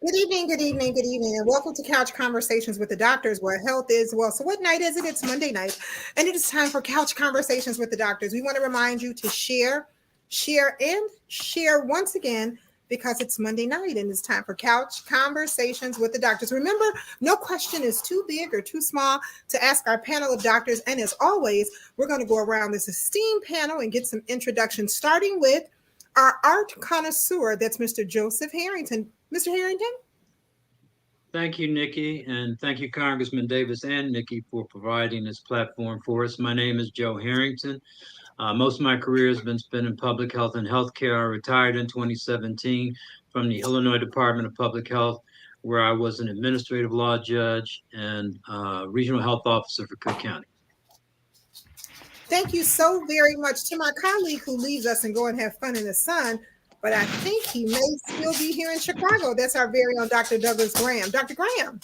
Good evening, good evening, good evening, and welcome to Couch Conversations with the Doctors, where health is well. So, what night is it? It's Monday night, and it is time for Couch Conversations with the Doctors. We want to remind you to share, share once again because it's Monday night and it's time for Couch Conversations with the Doctors. Remember, no question is too big or too small to ask our panel of doctors. And as always, we're going to go around this esteemed panel and get some introductions, starting with our art connoisseur. That's Mr. Joseph Harrington. Mr. Harrington? Thank you, Nikki, and thank you, Congressman Davis and Nikki, for providing this platform for us. My name is Joe Harrington. Most of my career has been spent in public health and healthcare. I retired in 2017 from the Illinois Department of Public Health, where I was an administrative law judge and regional health officer for Cook County. Thank you so very much to my colleague who leaves us and go and have fun in the sun. But I think he may still be here in Chicago. That's our very own Dr. Douglas Graham. Dr. Graham.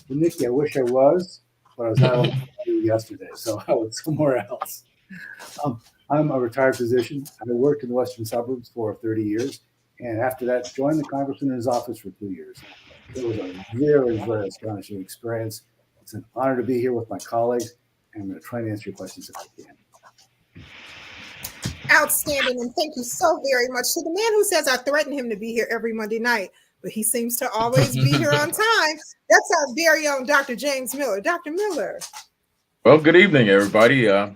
Well, Nikki, I wish I was, but I was out yesterday, so I was somewhere else. I'm a retired physician. I worked in the western suburbs for 30 years, and after that, joined the congressman in his office for 2 years. It was a very, very astonishing experience. It's an honor to be here with my colleagues, and I'm going to try and answer your questions if I can. Outstanding, and thank you so very much to the man who says I threaten him to be here every Monday night, but he seems to always be here on time. That's our very own Dr. James Miller. Dr. Miller. Well, good evening, everybody. I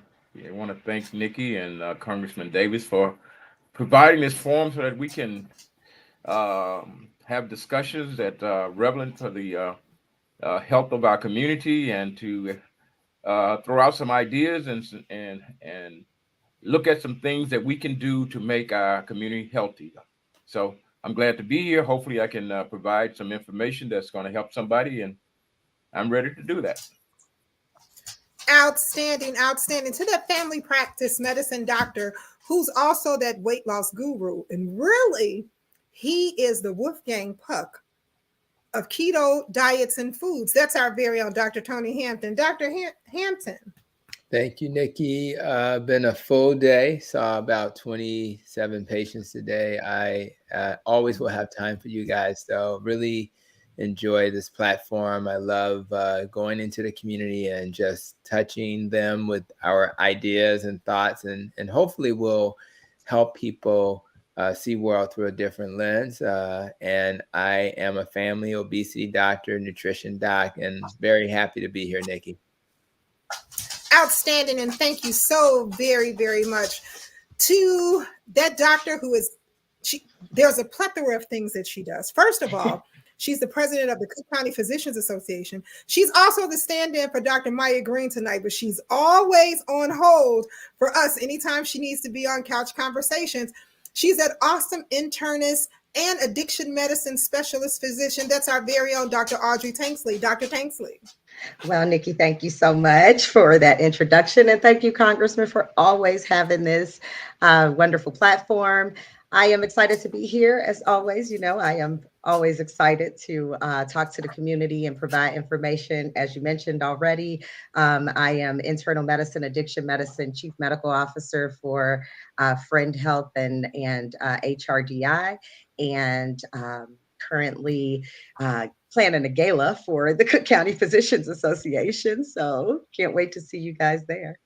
want to thank Nikki and Congressman Davis for providing this forum so that we can have discussions that are relevant for the health of our community, and to throw out some ideas and look at some things that we can do to make our community healthy. So I'm glad to be here. Hopefully I can provide some information that's going to help somebody, and I'm ready to do that. Outstanding, outstanding. To that family practice medicine doctor who's also that weight loss guru. And really, he is the Wolfgang Puck of keto diets and foods. That's our very own Dr. Tony Hampton. Dr. Hampton. Thank you, Nikki. Been a full day, saw about 27 patients today. I always will have time for you guys, though. Really enjoy this platform. I love going into the community and just touching them with our ideas and thoughts, and hopefully we'll help people see world through a different lens. And I am a family obesity doctor, nutrition doc, and very happy to be here, Nikki. Outstanding, and thank you so very, very much to that doctor who is, there's a plethora of things that she does. First of all, she's the president of the Cook County Physicians Association. She's also the stand-in for Dr. Maya Green tonight, but she's always on hold for us anytime she needs to be on Couch Conversations. She's that awesome internist and addiction medicine specialist physician. That's our very own Dr. Audrey Tanksley. Dr. Tanksley. Well, Nikki, thank you so much for that introduction. And thank you, Congressman, for always having this wonderful platform. I am excited to be here. As always, you know, I am always excited to talk to the community and provide information. As you mentioned already, I am internal medicine, addiction medicine, chief medical officer for Friend Health and HRDI, and currently planning a gala for the Cook County Physicians Association. So can't wait to see you guys there.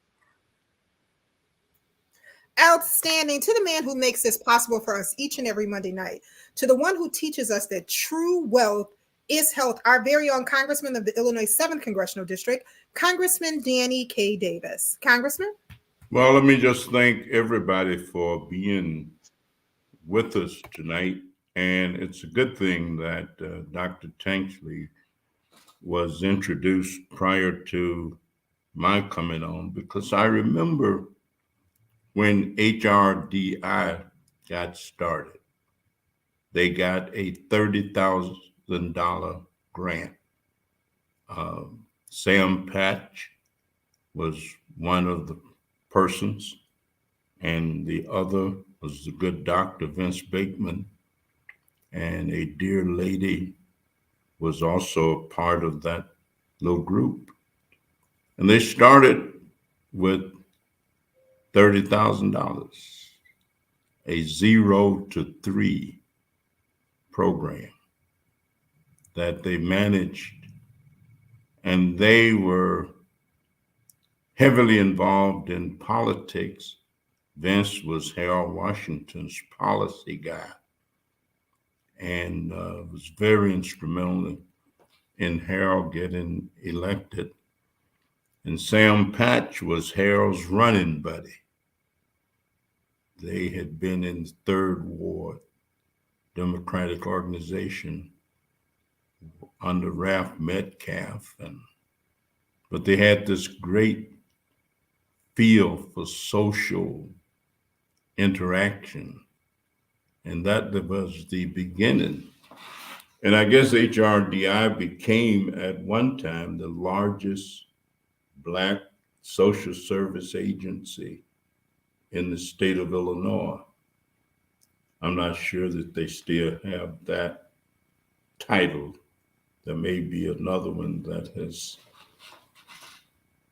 Outstanding. To the man who makes this possible for us each and every Monday night, to the one who teaches us that true wealth is health, our very own Congressman of the Illinois 7th Congressional District, Congressman Danny K. Davis. Congressman? Well, let me just thank everybody for being with us tonight. And it's a good thing that Dr. Tanksley was introduced prior to my coming on, because I remember when HRDI got started, they got a $30,000 grant. Sam Patch was one of the persons, and the other was the good Dr. Vince Bateman. And a dear lady was also a part of that little group. And they started with $30,000, a 0 to 3 program. that they managed, and they were heavily involved in politics. Vince was Harold Washington's policy guy and was very instrumental in Harold getting elected. And Sam Patch was Harold's running buddy. They had been in the Third Ward Democratic Organization under Ralph Metcalf, but they had this great feel for social interaction, and that was the beginning. And I guess HRDI became at one time the largest Black social service agency in the state of Illinois. I'm not sure that they still have that title. There may be another one that has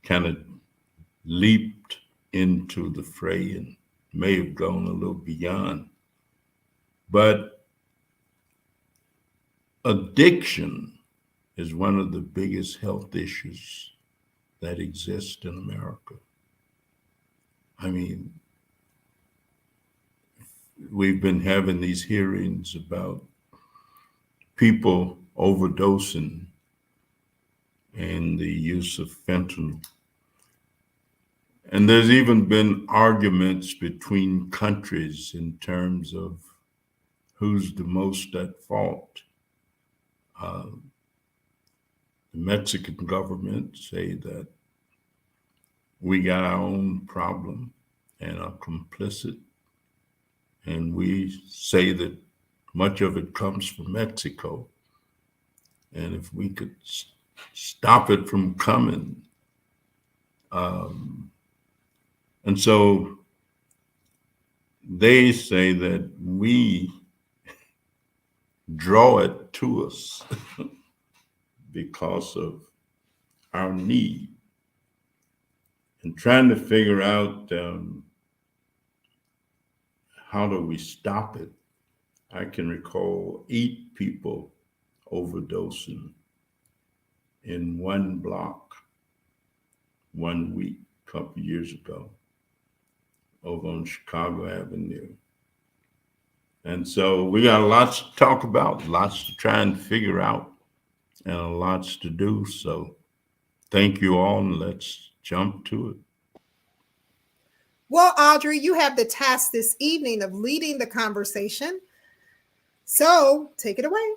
kind of leaped into the fray and may have gone a little beyond. But addiction is one of the biggest health issues that exist in America. I mean, we've been having these hearings about people overdosing and the use of fentanyl. And there's even been arguments between countries in terms of who's the most at fault. The Mexican government say that we got our own problem and are complicit. And we say that much of it comes from Mexico. And if we could stop it from coming. And so they say that we draw it to us because of our need. And trying to figure out how do we stop it. I can recall 8 people overdosing in one block 1 week, a couple years ago, over on Chicago Avenue. And so we got lots to talk about, lots to try and figure out, and lots to do. So thank you all, and let's jump to it. Well, Audrey, you have the task this evening of leading the conversation. So take it away.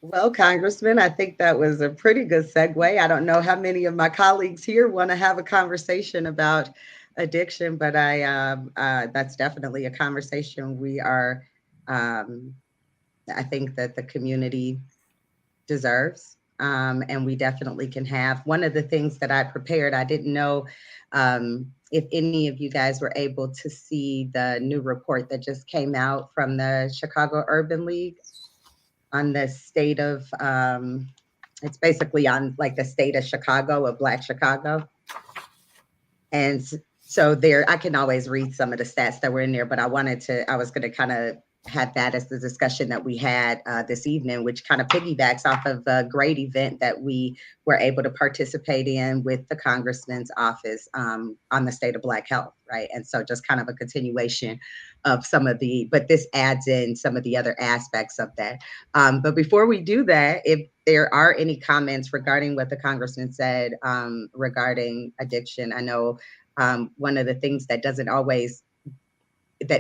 Well, Congressman, I think that was a pretty good segue. I don't know how many of my colleagues here want to have a conversation about addiction, but that's definitely a conversation we are, I think that the community deserves, and we definitely can have. One of the things that I prepared, I didn't know if any of you guys were able to see the new report that just came out from the Chicago Urban League on the state of, it's basically on like the state of Chicago, of Black Chicago. And so there, I can always read some of the stats that were in there, but I was going to kind of have that as the discussion that we had this evening, which kind of piggybacks off of a great event that we were able to participate in with the Congressman's office on the state of Black health, right? And so just kind of a continuation of but this adds in some of the other aspects of that. But before we do that, if there are any comments regarding what the Congressman said regarding addiction, I know one of the things that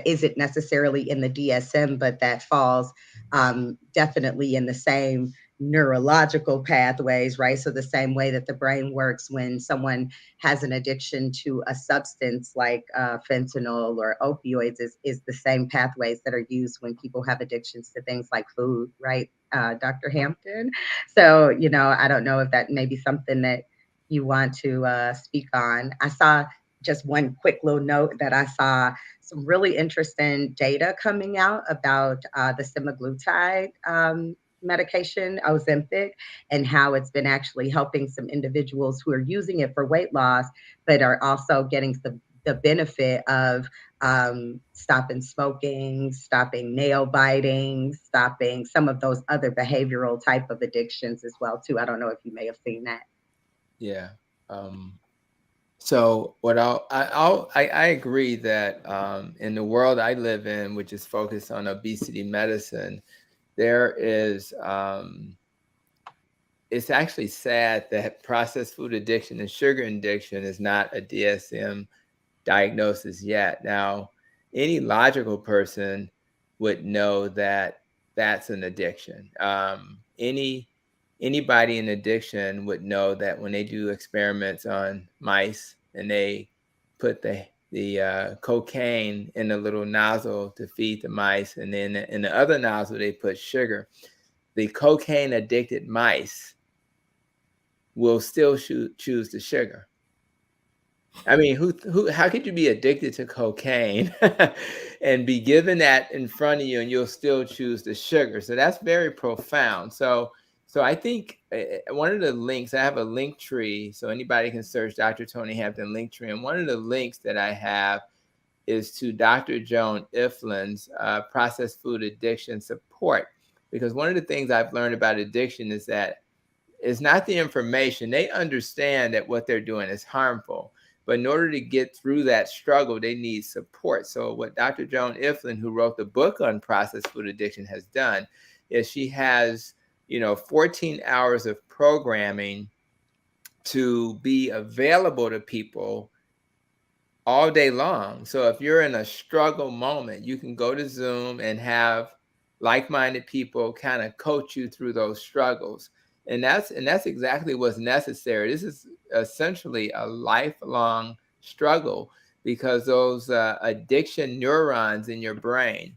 isn't necessarily in the DSM, but that falls definitely in the same neurological pathways, right? So the same way that the brain works when someone has an addiction to a substance like fentanyl or opioids is the same pathways that are used when people have addictions to things like food, right, Dr. Hampton? So, I don't know if that may be something that you want to speak on. I saw just one quick little note that I saw some really interesting data coming out about the semaglutide medication, Ozempic, and how it's been actually helping some individuals who are using it for weight loss, but are also getting the benefit of stopping smoking, stopping nail biting, stopping some of those other behavioral type of addictions as well too. I don't know if you may have seen that. Yeah. So what I agree that in the world I live in, which is focused on obesity medicine, there is it's actually sad that processed food addiction and sugar addiction is not a DSM diagnosis yet. Now, any logical person would know that that's an addiction. Anybody in addiction would know that when they do experiments on mice and they put the cocaine in a little nozzle to feed the mice, and then in the other nozzle they put sugar, the cocaine addicted mice will still choose the sugar. I mean, how could you be addicted to cocaine and be given that in front of you and you'll still choose the sugar? So that's very profound. So I think one of the links, I have a link tree, so anybody can search Dr. Tony Hampton link tree. And one of the links that I have is to Dr. Joan Iflin's processed food addiction support. Because one of the things I've learned about addiction is that it's not the information. They understand that what they're doing is harmful. But in order to get through that struggle, they need support. So what Dr. Joan Iflin, who wrote the book on processed food addiction, has done is she has, 14 hours of programming to be available to people all day long. So if you're in a struggle moment, you can go to Zoom and have like-minded people kind of coach you through those struggles. And that's exactly what's necessary. This is essentially a lifelong struggle because those addiction neurons in your brain,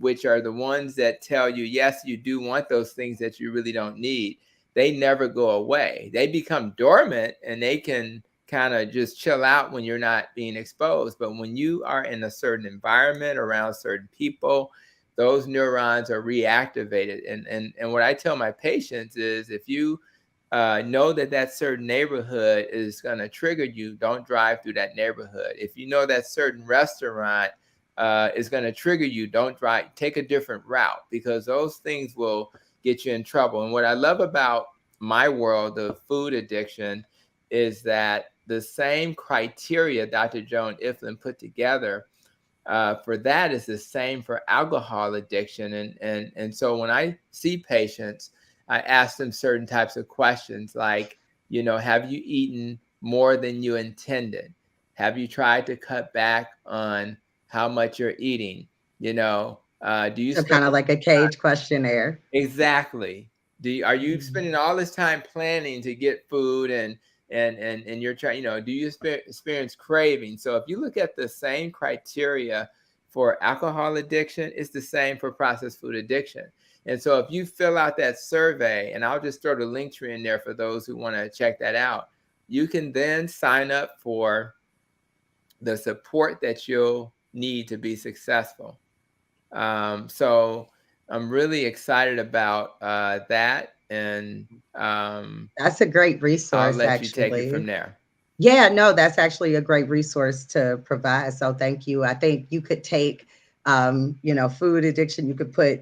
which are the ones that tell you, yes, you do want those things that you really don't need, they never go away. They become dormant and they can kind of just chill out when you're not being exposed. But when you are in a certain environment around certain people, those neurons are reactivated. And what I tell my patients is if you know that certain neighborhood is going to trigger you, don't drive through that neighborhood. If you know that certain restaurant is going to trigger you, don't drive, take a different route, because those things will get you in trouble. And what I love about my world of food addiction is that the same criteria Dr. Joan Iflin put together for that is the same for alcohol addiction. And so when I see patients, I ask them certain types of questions like, have you eaten more than you intended? Have you tried to cut back on how much you're eating? Do you So kind of like a cage questionnaire. Exactly. Are you spending all this time planning to get food and you're trying, do you experience craving? So if you look at the same criteria for alcohol addiction, it's the same for processed food addiction. And so if you fill out that survey, and I'll just throw the link tree in there for those who want to check that out, you can then sign up for the support that you'll need to be successful. So I'm really excited about that. And that's a great resource. I'll let you take it from there. Yeah, no, that's actually a great resource to provide. So thank you. I think you could take, food addiction, you could put,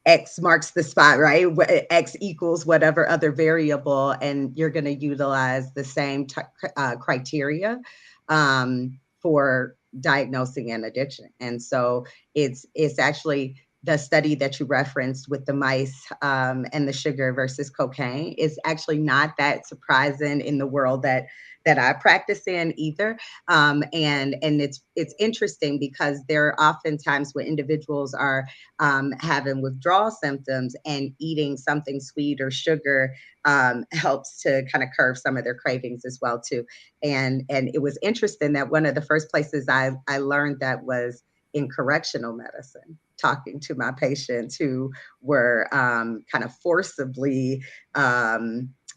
X marks the spot, right? X equals whatever other variable, and you're going to utilize the same criteria for diagnosing an addiction. And so it's actually the study that you referenced with the mice and the sugar versus cocaine is actually not that surprising in the world that I practice in either. And it's interesting because there are often times when individuals are having withdrawal symptoms, and eating something sweet or sugar helps to kind of curb some of their cravings as well too. And it was interesting that one of the first places I learned that was in correctional medicine, talking to my patients who were kind of forcibly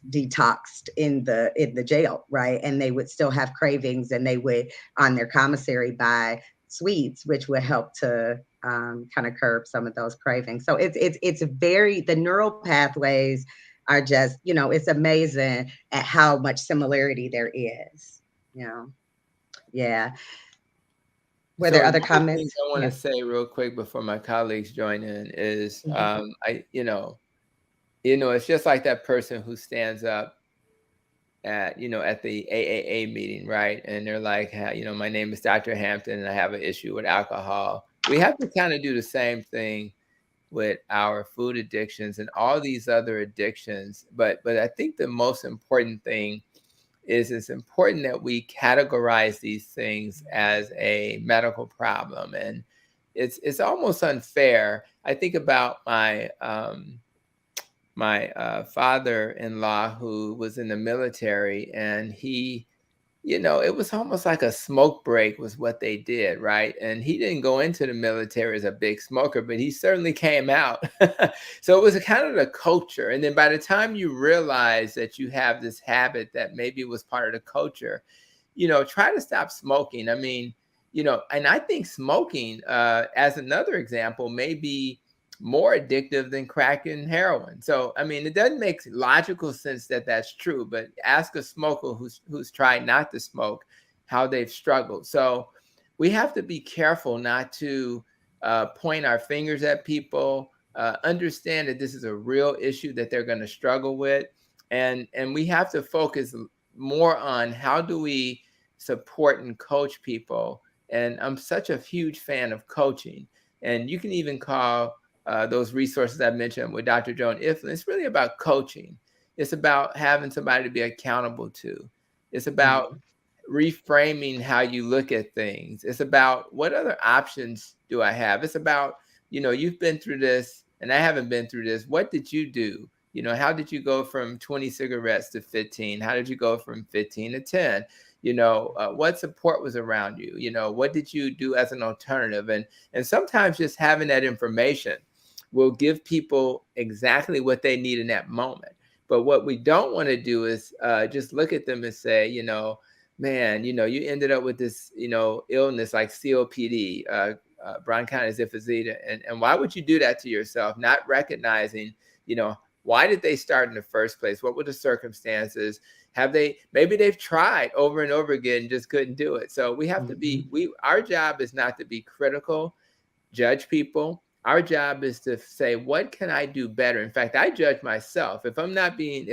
detoxed in the jail, right? And they would still have cravings, and they would on their commissary buy sweets, which would help to kind of curb some of those cravings. So it's very, the neural pathways are just, it's amazing at how much similarity there is. Yeah. Were there other one of the comments? things I want Yeah. to say real quick before my colleagues join in is, it's just like that person who stands up at the AAA meeting, right? And they're like, my name is Dr. Hampton and I have an issue with alcohol. We have to kind of do the same thing with our food addictions and all these other addictions. But I think the most important thing is it's important that we categorize these things as a medical problem. And it's almost unfair. I think about my father-in-law who was in the military, and he, it was almost like a smoke break was what they did, right? And he didn't go into the military as a big smoker, but he certainly came out. So it was a kind of the culture. And then by the time you realize that you have this habit that maybe was part of the culture, try to stop smoking. I mean, and I think smoking, as another example, may be more addictive than crack and heroin. So, I mean, it doesn't make logical sense that that's true, but ask a smoker who's tried not to smoke how they've struggled. So we have to be careful not to point our fingers at people, understand that this is a real issue that they're going to struggle with. And we have to focus more on how do we support and coach people. And I'm such a huge fan of coaching. And you can even call those resources I mentioned with Dr. Joan Iflin. It's really about coaching. It's about having somebody to be accountable to. It's about reframing how you look at things. It's about what other options do I have? It's about, you've been through this and I haven't been through this. What did you do? How did you go from 20 cigarettes to 15? How did you go from 15 to 10? What support was around you? What did you do as an alternative? And sometimes just having that information will give people exactly what they need in that moment. But what we don't want to do is just look at them and say, man, you ended up with this, illness like COPD, bronchitis emphysema. And why would you do that to yourself? Not recognizing, why did they start in the first place? What were the circumstances? Maybe they've tried over and over again and just couldn't do it. So we have to be, our job is not to be critical, judge people. Our job is to say, what can I do better? In fact, I judge myself. If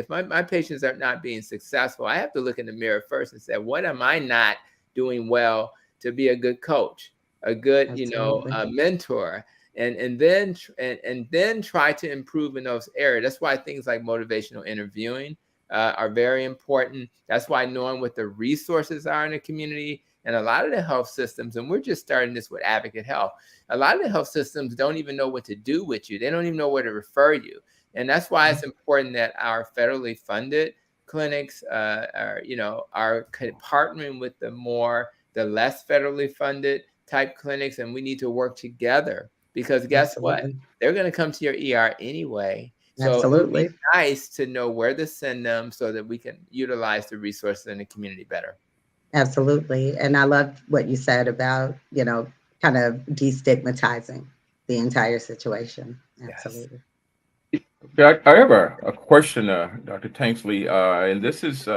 my patients are not being successful, I have to look in the mirror first and say, what am I not doing well to be a good coach, a good, mentor, and then try to improve in those areas. That's why things like motivational interviewing are very important. That's why knowing what the resources are in the community. And a lot of the health systems, and we're just starting this with Advocate Health, a lot of the health systems don't even know what to do with you. They don't even know where to refer you. And that's why it's important that our federally funded clinics are partnering with the less federally funded type clinics. And we need to work together because guess what? They're going to come to your ER anyway. So it would be nice to know where to send them so that we can utilize the resources in the community better. Absolutely. And I love what you said about, kind of destigmatizing the entire situation. Absolutely. Yes. I have a question, Dr. Tanksley, and this is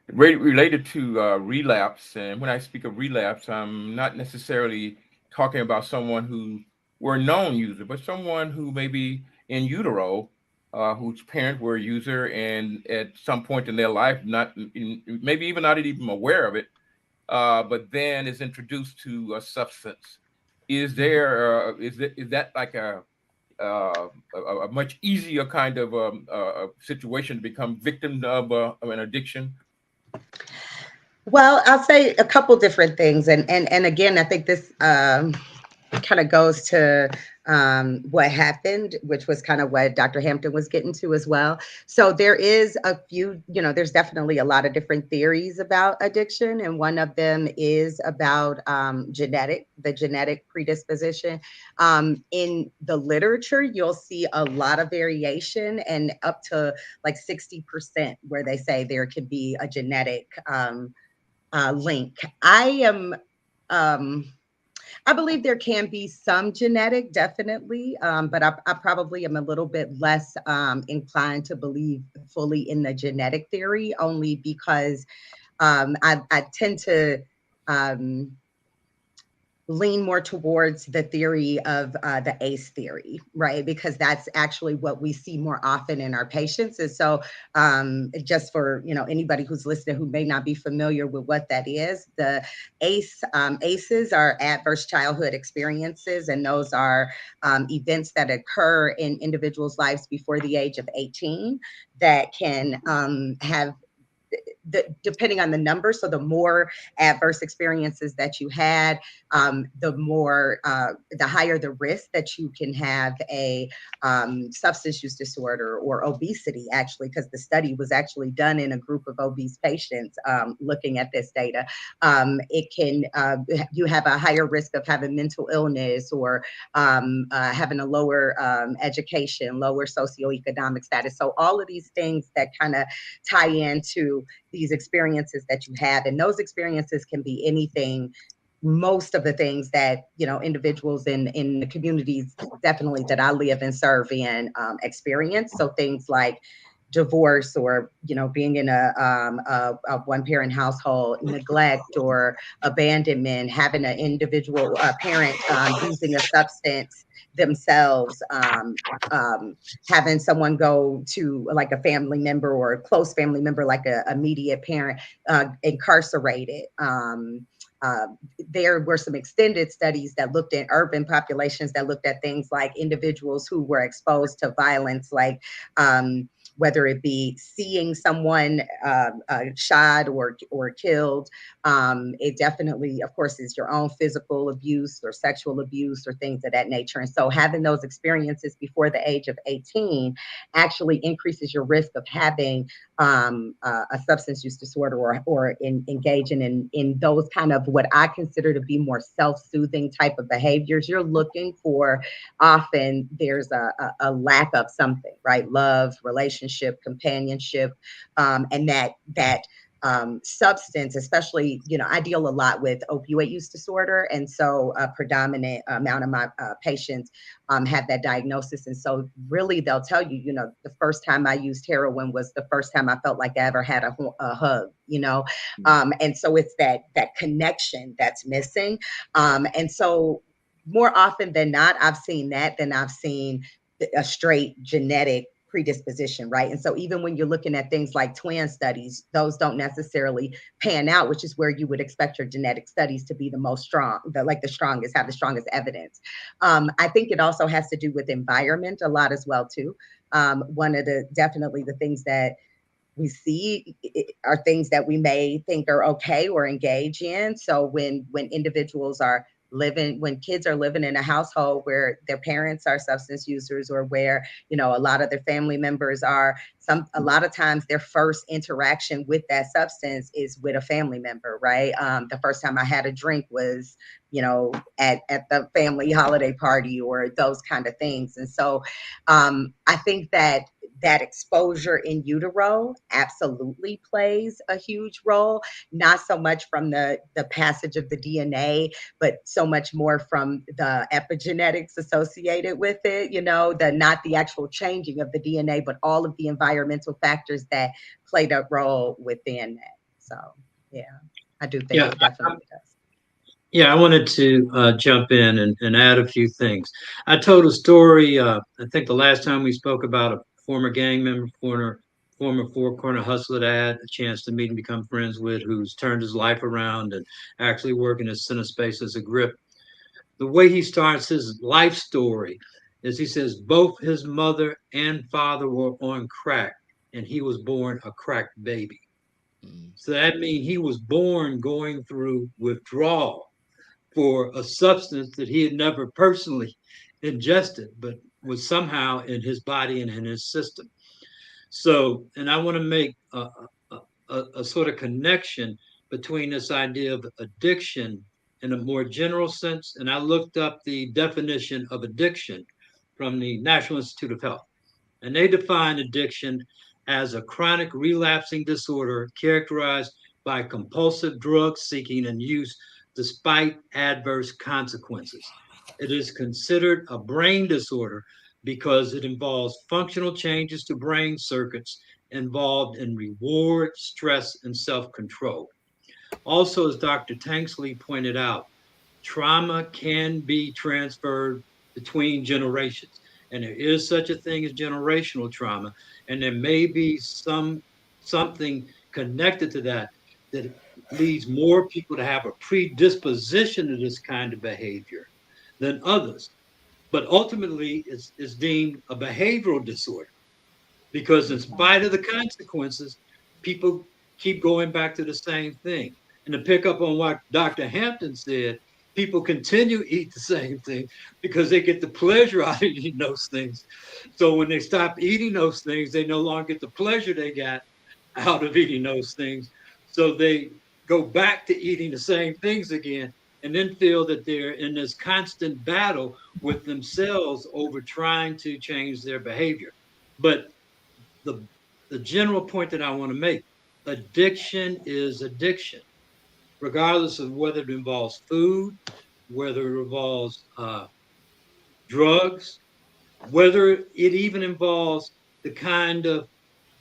related to relapse. And when I speak of relapse, I'm not necessarily talking about someone who were a known user, but someone who may be in utero, whose parent were a user, and at some point in their life, maybe even not even aware of it, but then is introduced to a substance. Is that like a much easier kind of situation to become victim of an addiction? Well, I'll say a couple different things, and again, I think this kind of goes to what happened, which was kind of what Dr. Hampton was getting to as well. So there is a few, there's definitely a lot of different theories about addiction. And one of them is about the genetic predisposition. In the literature, you'll see a lot of variation and up to like 60% where they say there could be a genetic link. I believe there can be some genetic, definitely, but I probably am a little bit less inclined to believe fully in the genetic theory, only because I tend to lean more towards the theory of the ACE theory, right? Because that's actually what we see more often in our patients. And so just for, anybody who's listening who may not be familiar with what that is, the ACEs are adverse childhood experiences, and those are events that occur in individuals' lives before the age of 18 that can have depending on the number. So the more adverse experiences that you had, the higher the risk that you can have a substance use disorder or obesity, actually, because the study was actually done in a group of obese patients looking at this data. You have a higher risk of having mental illness or having a lower education, lower socioeconomic status. So all of these things that kind of tie into these experiences that you have, and those experiences can be anything. Most of the things that individuals in the communities definitely that I live and serve in experience. So things like divorce, or being in a one-parent household, neglect or abandonment, having an individual parent using a substance themselves, having someone go to like a family member or a close family member, like a immediate parent, incarcerated. There were some extended studies that looked at urban populations that looked at things like individuals who were exposed to violence, like whether it be seeing someone shot or killed. It definitely, of course, is your own physical abuse or sexual abuse or things of that nature. And so having those experiences before the age of 18 actually increases your risk of having a substance use disorder or engaging in those kind of what I consider to be more self-soothing type of behaviors. You're looking for, often there's a lack of something, right? Love, relationship, companionship, and that substance, especially, I deal a lot with opioid use disorder. And so a predominant amount of my patients have that diagnosis. And so really they'll tell you, the first time I used heroin was the first time I felt like I ever had a hug, and so it's that connection that's missing. And so more often than not, I've seen that than I've seen a straight genetic predisposition, right? And so even when you're looking at things like twin studies, those don't necessarily pan out, which is where you would expect your genetic studies to be the most strong, have the strongest evidence. I think it also has to do with environment a lot as well too. One of definitely the things that we see are things that we may think are okay or engage in. So when individuals are when kids are living in a household where their parents are substance users, or where, a lot of their family members are, a lot of times their first interaction with that substance is with a family member, right? The first time I had a drink was, at the family holiday party or those kind of things. And so I think that exposure in utero absolutely plays a huge role, not so much from the passage of the DNA, but so much more from the epigenetics associated with it, not the actual changing of the DNA, but all of the environmental factors that played a role within that. So, yeah, I do think it definitely does. Yeah, I wanted to jump in and add a few things. I told a story, I think the last time we spoke, about a former gang member, former Four Corner hustler that I had a chance to meet and become friends with, who's turned his life around and actually working at Cinespace as a grip. The way he starts his life story is he says both his mother and father were on crack, and he was born a crack baby. So that means he was born going through withdrawal for a substance that he had never personally ingested, but was somehow in his body and in his system. So, and I want to make a sort of connection between this idea of addiction in a more general sense. And I looked up the definition of addiction from the National Institute of Health. And they define addiction as a chronic relapsing disorder characterized by compulsive drug seeking and use despite adverse consequences. It is considered a brain disorder because it involves functional changes to brain circuits involved in reward, stress, and self control. Also, as Dr. Tanksley pointed out, trauma can be transferred between generations. And there is such a thing as generational trauma. And there may be something connected to that that leads more people to have a predisposition to this kind of behavior than others. But ultimately, it's deemed a behavioral disorder because, in spite of the consequences, people keep going back to the same thing. And to pick up on what Dr. Hampton said, people continue to eat the same thing because they get the pleasure out of eating those things. So when they stop eating those things, they no longer get the pleasure they got out of eating those things. So they go back to eating the same things again and then feel that they're in this constant battle with themselves over trying to change their behavior. But the the general point that I want to make, addiction is addiction, regardless of whether it involves food, whether it involves drugs, whether it even involves the kind of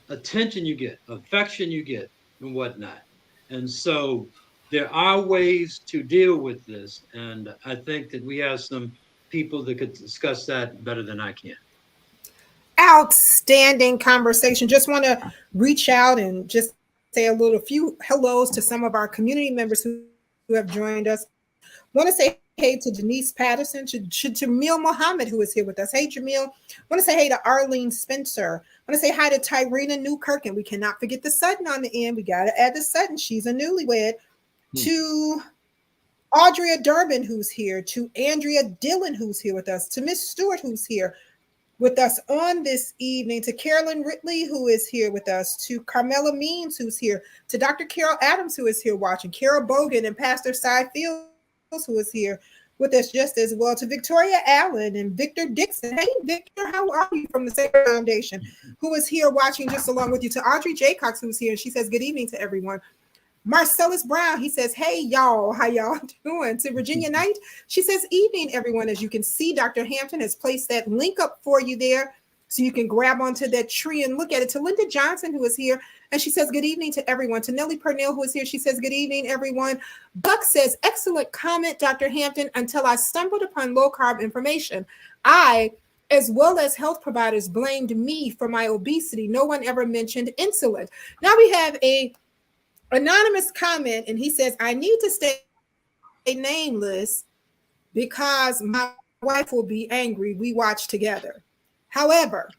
attention you get, affection you get, and whatnot. And so there are ways to deal with this. And I think that we have some people that could discuss that better than I can. Outstanding conversation. Just want to reach out and just say a few hellos to some of our community members who have joined us. Want to say hey to Denise Patterson, to Jamil Muhammad, who is here with us. Hey, Jamil. Want to say hey to Arlene Spencer. Want to say hi to Tyrena Newkirk, and we cannot forget the Sutton on the end. We got to add the Sutton. She's a newlywed. To Audria Durbin, who's here. To Andrea Dillon, who's here with us. To Miss Stewart, who's here with us on this evening, to Carolyn Ridley, who is here with us, to Carmela Means, who's here, to Dr. Carol Adams, who is here watching, Carol Bogan and Pastor Cy Fields, who is here with us just as well, to Victoria Allen and Victor Dixon. Hey, Victor, how are you, from the Sacred Foundation, who is here watching just along with you, to Audrey Jaycox, who's here, and she says, good evening to everyone. Marcellus Brown, he says, hey, y'all, how y'all doing? To Virginia Knight, she says, evening, everyone. As you can see, Dr. Hampton has placed that link up for you there so you can grab onto that tree and look at it. To Linda Johnson, who is here, and she says, good evening to everyone. To Nellie Purnell, who is here, she says, good evening, everyone. Buck says, excellent comment, Dr. Hampton. Until I stumbled upon low-carb information, I, as well as health providers, blamed me for my obesity. No one ever mentioned insulin. Now we have a anonymous comment, and he says, I need to stay nameless because my wife will be angry. We watch together. However,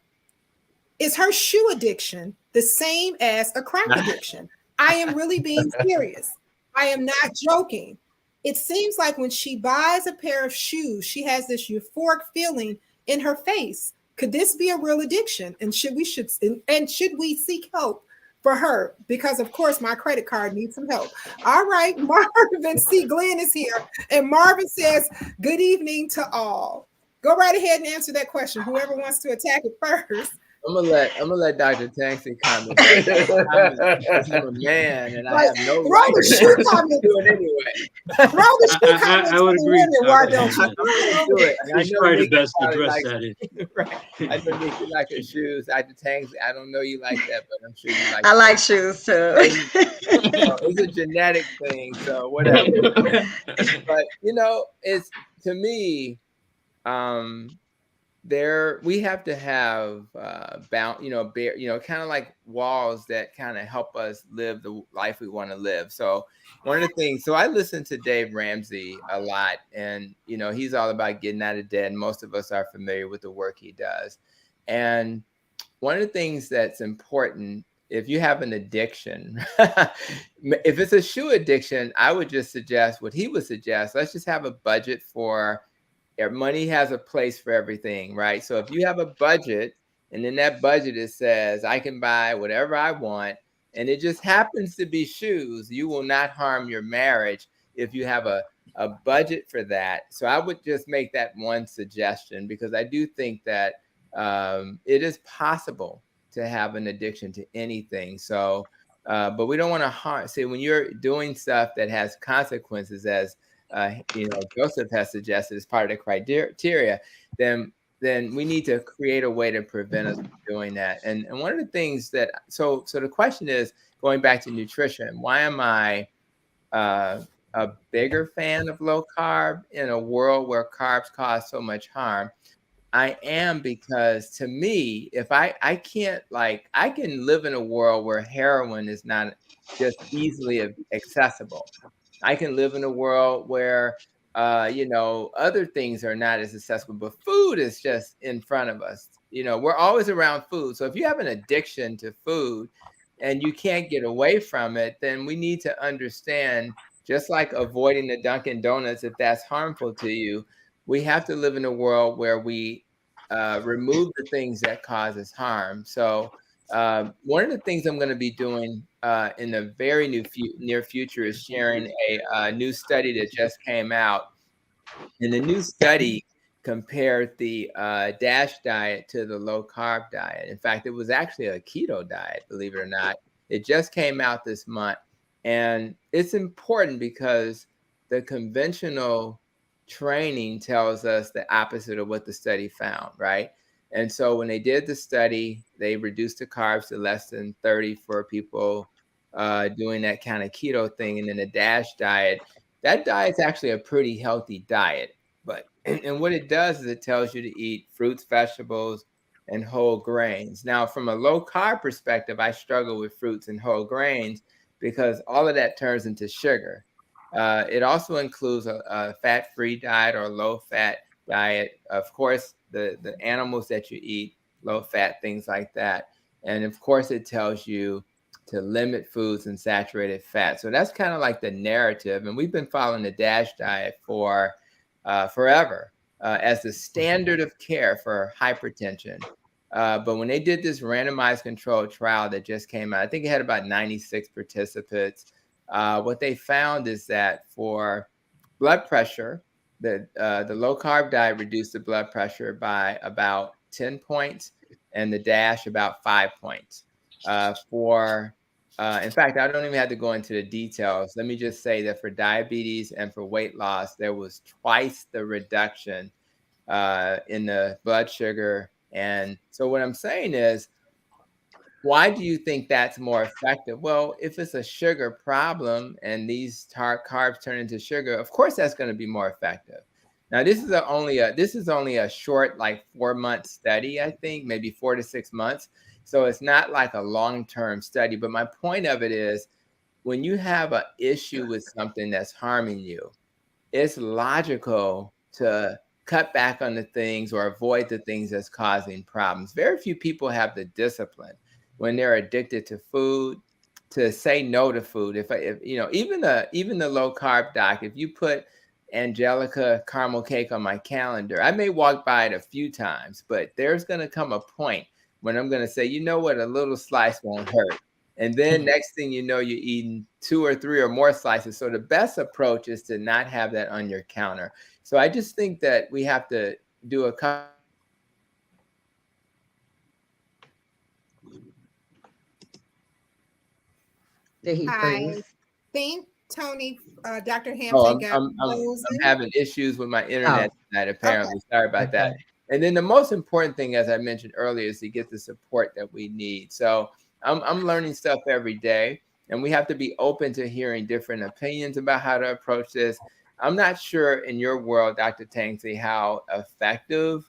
is her shoe addiction the same as a crack addiction? I am really being serious. I am not joking. It seems like when she buys a pair of shoes, she has this euphoric feeling in her face. Could this be a real addiction? And should we seek help for her? Because of course my credit card needs some help. All right, Marvin C. Glenn is here, and Marvin says, good evening to all. Go right ahead and answer that question, whoever wants to attack it first. I'm gonna let Dr. Tanksley comment. I'm a man, and I have no right to do it anyway. Throw the shoe comment. I would agree. Why don't you? Do it. He's trying to best address that. Right. I know Nikki like her shoes. Dr. Tanksley, I don't know you like that, but I'm sure you like. I like shoes too. It's a genetic thing, so whatever. But it's, to me, we have to have kind of like walls that kind of help us live the life we want to live. So one of the things, so I listen to Dave Ramsey a lot, and he's all about getting out of debt, and most of us are familiar with the work he does. And one of the things that's important, if you have an addiction, if it's a shoe addiction, I would just suggest what he would suggest. Let's just have a budget for. Money has a place for everything, right? So if you have a budget, and in that budget it says I can buy whatever I want, and it just happens to be shoes, you will not harm your marriage if you have a budget for that. So I would just make that one suggestion, because I do think that it is possible to have an addiction to anything. So, but we don't want to harm. See, when you're doing stuff that has consequences, as Joseph has suggested as part of the criteria, then we need to create a way to prevent us from doing that. And one of the things that, so the question is, going back to nutrition, why am I a bigger fan of low carb in a world where carbs cause so much harm. I am, because to me, if I can't, like, I can live in a world where heroin is not just easily accessible. I can live in a world where, other things are not as accessible, but food is just in front of us. We're always around food. So if you have an addiction to food and you can't get away from it, then we need to understand, just like avoiding the Dunkin' Donuts, if that's harmful to you, we have to live in a world where we remove the things that causes harm. So one of the things I'm going to be doing in the very near future is sharing a new study that just came out. And the new study compared the DASH diet to the low carb diet. In fact, it was actually a keto diet, believe it or not. It just came out this month. And it's important because the conventional training tells us the opposite of what the study found, right? And so when they did the study, they reduced the carbs to less than 30 for people doing that kind of keto thing. And then the DASH diet, that diet's actually a pretty healthy diet. But and what it does is it tells you to eat fruits, vegetables, and whole grains. Now, from a low carb perspective, I struggle with fruits and whole grains because all of that turns into sugar. It also includes a fat-free diet or low-fat diet. Of course, the animals that you eat, low-fat, things like that. And of course, it tells you to limit foods and saturated fat. So that's kind of like the narrative. And we've been following the DASH diet for forever as the standard of care for hypertension. But when they did this randomized controlled trial that just came out, I think it had about 96 participants. What they found is that for blood pressure, the low carb diet reduced the blood pressure by about 10 points and the DASH about 5 points. In fact, I don't even have to go into the details. Let me just say that for diabetes and for weight loss, there was twice the reduction in the blood sugar. And so what I'm saying is, why do you think that's more effective? Well, if it's a sugar problem and these carbs turn into sugar, of course that's going to be more effective. Now, this is only a short, like 4-month study, I think, maybe 4 to 6 months. So it's not like a long-term study. But my point of it is, when you have an issue with something that's harming you, it's logical to cut back on the things or avoid the things that's causing problems. Very few people have the discipline when they're addicted to food to say no to food. If even the low carb doc, if you put Angelica caramel cake on my calendar, I may walk by it a few times, but there's going to come a point when I'm going to say, you know what, a little slice won't hurt. And then next thing you know, you're eating 2 or 3 or more slices. So the best approach is to not have that on your counter. So I just think that we have to do a couple. Did he freeze? I think Tony, Dr. Hampton Oh, got I'm having issues with my internet tonight, apparently. Okay. Sorry about that. And then the most important thing, as I mentioned earlier, is to get the support that we need. So I'm learning stuff every day, and we have to be open to hearing different opinions about how to approach this. I'm not sure in your world, Dr. Tanksley, how effective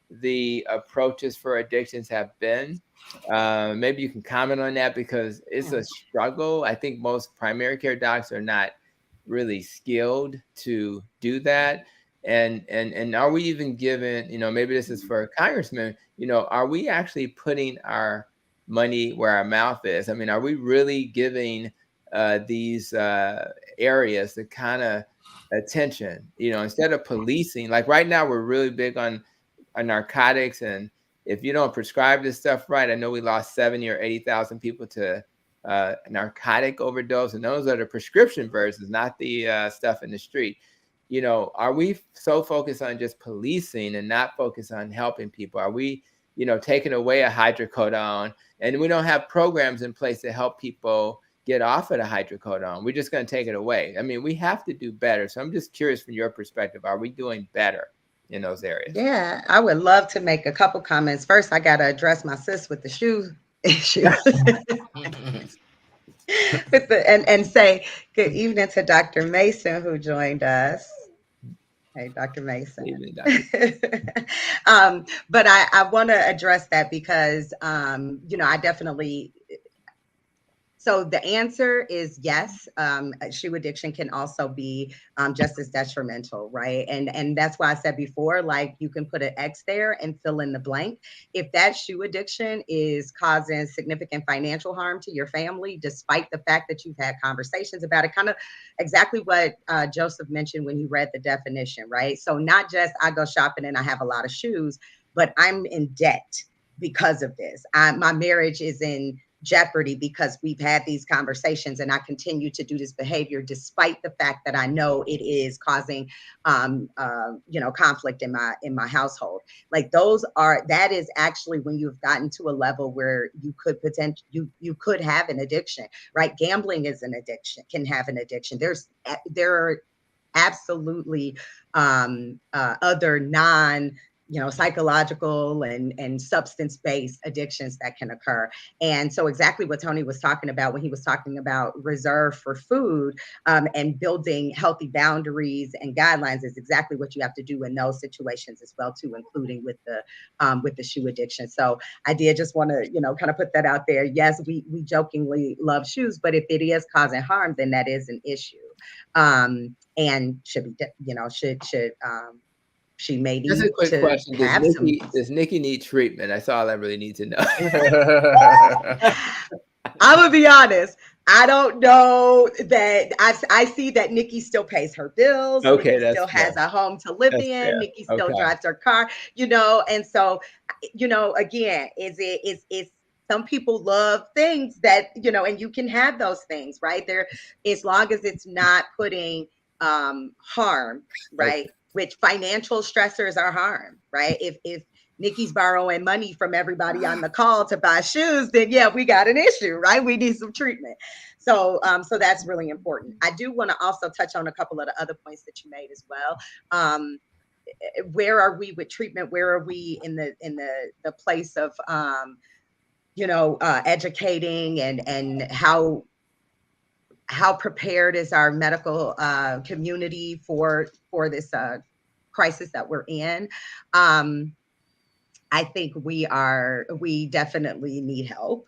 the approaches for addictions have been. Maybe you can comment on that, because it's a struggle. I think most primary care docs are not really skilled to do that. And are we even given, maybe this is for a congressman, are we actually putting our money where our mouth is? I mean, are we really giving these areas the kind of attention, instead of policing? Like right now, we're really big on narcotics, and if you don't prescribe this stuff right, I know we lost 70 or 80,000 people to narcotic overdose, and those are the prescription versions, not the stuff in the street. Are we so focused on just policing and not focused on helping people? Are we, taking away a hydrocodone, and we don't have programs in place to help people get off of the hydrocodone? We're just going to take it away. I mean, we have to do better. So I'm just curious, from your perspective, are we doing better in those areas? Yeah, I would love to make a couple comments. First, I got to address my sis with the shoe issue. and say good evening to Dr. Mason, who joined us. Hey, Dr. Mason. Evening, Dr. But I want to address that because, I definitely. So the answer is yes. Shoe addiction can also be just as detrimental, right? And that's why I said before, like you can put an X there and fill in the blank. If that shoe addiction is causing significant financial harm to your family, despite the fact that you've had conversations about it, kind of exactly what Joseph mentioned when he read the definition, right? So not just I go shopping and I have a lot of shoes, but I'm in debt because of this. My marriage is in jeopardy because we've had these conversations and I continue to do this behavior despite the fact that I know it is causing conflict in my household. Like that is actually when you've gotten to a level where you could you could have an addiction, right? Gambling is an addiction, can have an addiction. There are absolutely other psychological and substance-based addictions that can occur. And so exactly what Tony was talking about when he was talking about reserve for food and building healthy boundaries and guidelines is exactly what you have to do in those situations as well too, including with the shoe addiction. So I did just want to, kind of put that out there. Yes, we jokingly love shoes, but if it is causing harm, then that is an issue. And should be, she may need Just a quick to question. have Does Nikki need treatment? That's all I really need to know. I'm gonna be honest. I don't know that I see that Nikki still pays her bills. Okay, Nikki still has a home to live That's in. fair. Nikki still Okay. drives her car, and so, again, it's some people love things that, and you can have those things, right? There, as long as it's not putting harm, right? Okay. Which financial stressors are harm, right? If Nikki's borrowing money from everybody on the call to buy shoes, then yeah, we got an issue, right? We need some treatment. So that's really important. I do want to also touch on a couple of the other points that you made as well. Where are we with treatment? Where are we in the place of educating and how prepared is our medical community for this crisis that we're in? I think we definitely need help.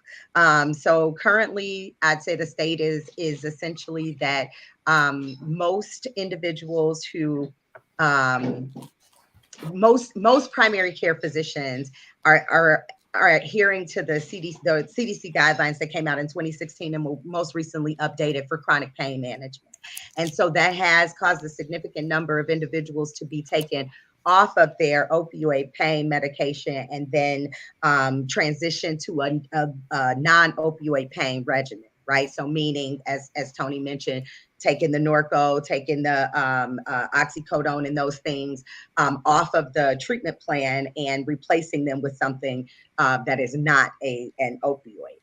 So currently, I'd say the state is essentially that most individuals who most primary care physicians are adhering to the CDC guidelines that came out in 2016 and were most recently updated for chronic pain management. And so that has caused a significant number of individuals to be taken off of their opioid pain medication and then transition to a non-opioid pain regimen, right? So meaning, as Tony mentioned, taking the Norco, taking the oxycodone and those things off of the treatment plan and replacing them with something that is not an opioid.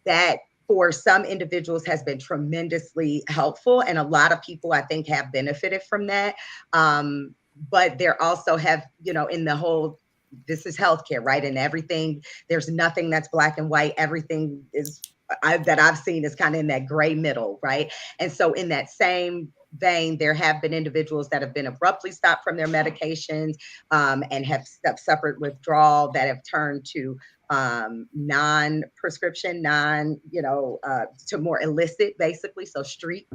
That for some individuals has been tremendously helpful. And a lot of people, I think, have benefited from that. But there also have, in the whole, this is healthcare, right? And everything, there's nothing that's black and white. Everything is that I've seen is kind of in that gray middle, right? And so in that same vein, there have been individuals that have been abruptly stopped from their medications and have suffered withdrawal that have turned to non-prescription, to more illicit, basically, so street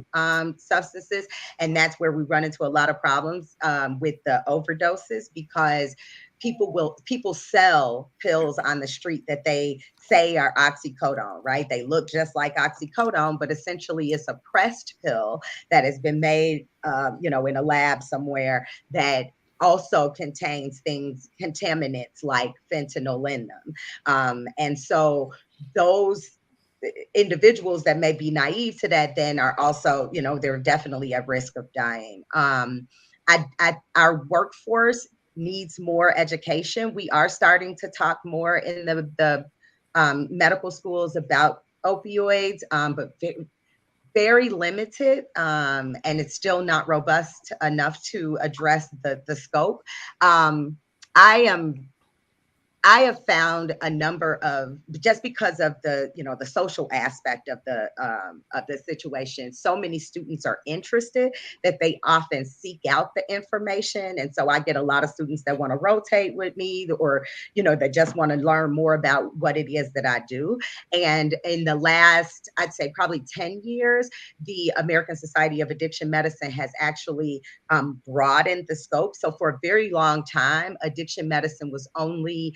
substances. And that's where we run into a lot of problems with the overdoses, because people sell pills on the street that they say are oxycodone, right? They look just like oxycodone, but essentially it's a pressed pill that has been made, in a lab somewhere that also contains contaminants like fentanyl in them. And so those individuals that may be naive to that then are also, they're definitely at risk of dying. Our workforce needs more education. We are starting to talk more in the medical schools about opioids, but very limited, and it's still not robust enough to address the scope. I am I have found a number of, just because of the, you know, the social aspect of the situation, so many students are interested that they often seek out the information. And so I get a lot of students that want to rotate with me, or, you know, that just want to learn more about what it is that I do. And in the last, I'd say probably 10 years, the American Society of Addiction Medicine has actually broadened the scope. So for a very long time, addiction medicine was only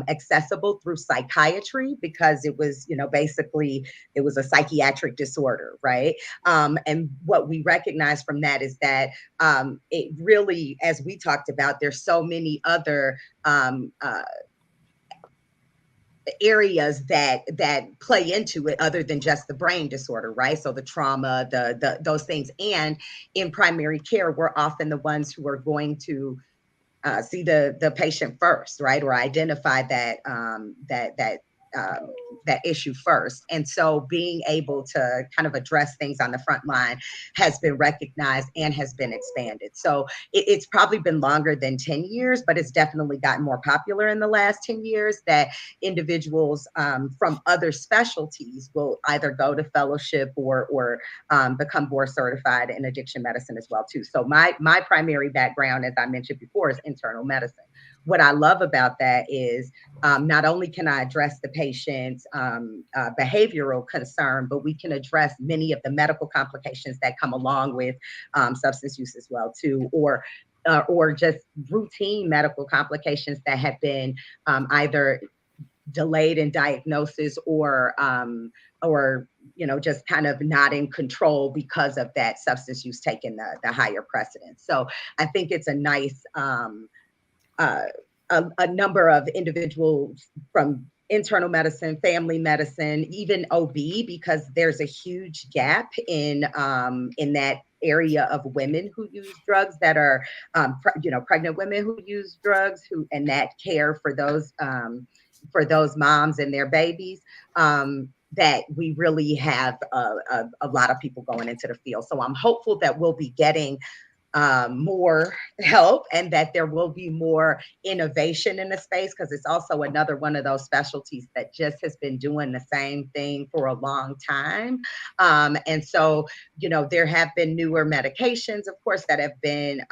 accessible through psychiatry, because it was, you know, basically it was a psychiatric disorder, right? And what we recognize from that is that it really, as we talked about, there's so many other areas that play into it other than just the brain disorder, right? So the trauma, the those things. And in primary care, we're often the ones who are going to see the patient first, right, or identify that that issue first. And so being able to kind of address things on the front line has been recognized and has been expanded. So it's probably been longer than 10 years, but it's definitely gotten more popular in the last 10 years that individuals from other specialties will either go to fellowship or become board certified in addiction medicine as well too. So my primary background, as I mentioned before, is internal medicine. What I love about that is not only can I address the patient's behavioral concern, but we can address many of the medical complications that come along with substance use as well too, or just routine medical complications that have been either delayed in diagnosis or you know, just kind of not in control because of that substance use taking the higher precedence. So I think it's a nice a number of individuals from internal medicine, family medicine, even OB, because there's a huge gap in that area of women who use drugs, that are you know, pregnant women who use drugs, who, and that care for those moms and their babies, that we really have a lot of people going into the field. So I'm hopeful that we'll be getting more help, and that there will be more innovation in the space, because it's also another one of those specialties that just has been doing the same thing for a long time. And so, you know, there have been newer medications, of course, that have been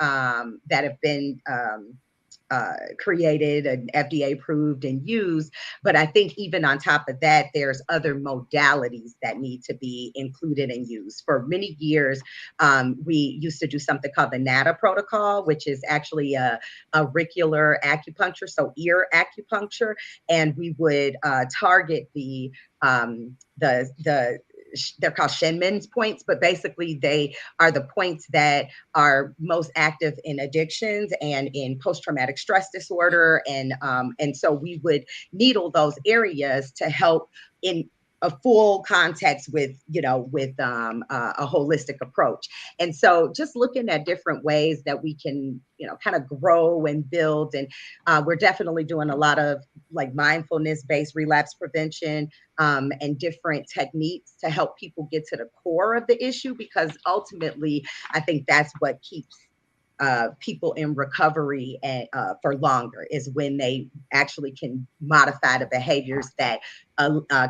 created and FDA approved and used. But I think even on top of that, there's other modalities that need to be included and used. For many years, we used to do something called the NADA protocol, which is actually a auricular acupuncture, so ear acupuncture. And we would target they're called Shenman's points, but basically they are the points that are most active in addictions and in post-traumatic stress disorder. And so we would needle those areas to help in a full context with, you know, with a holistic approach. And so just looking at different ways that we can, you know, kind of grow and build. And we're definitely doing a lot of like mindfulness-based relapse prevention and different techniques to help people get to the core of the issue, because ultimately, I think that's what keeps people in recovery and for longer, is when they actually can modify the behaviors that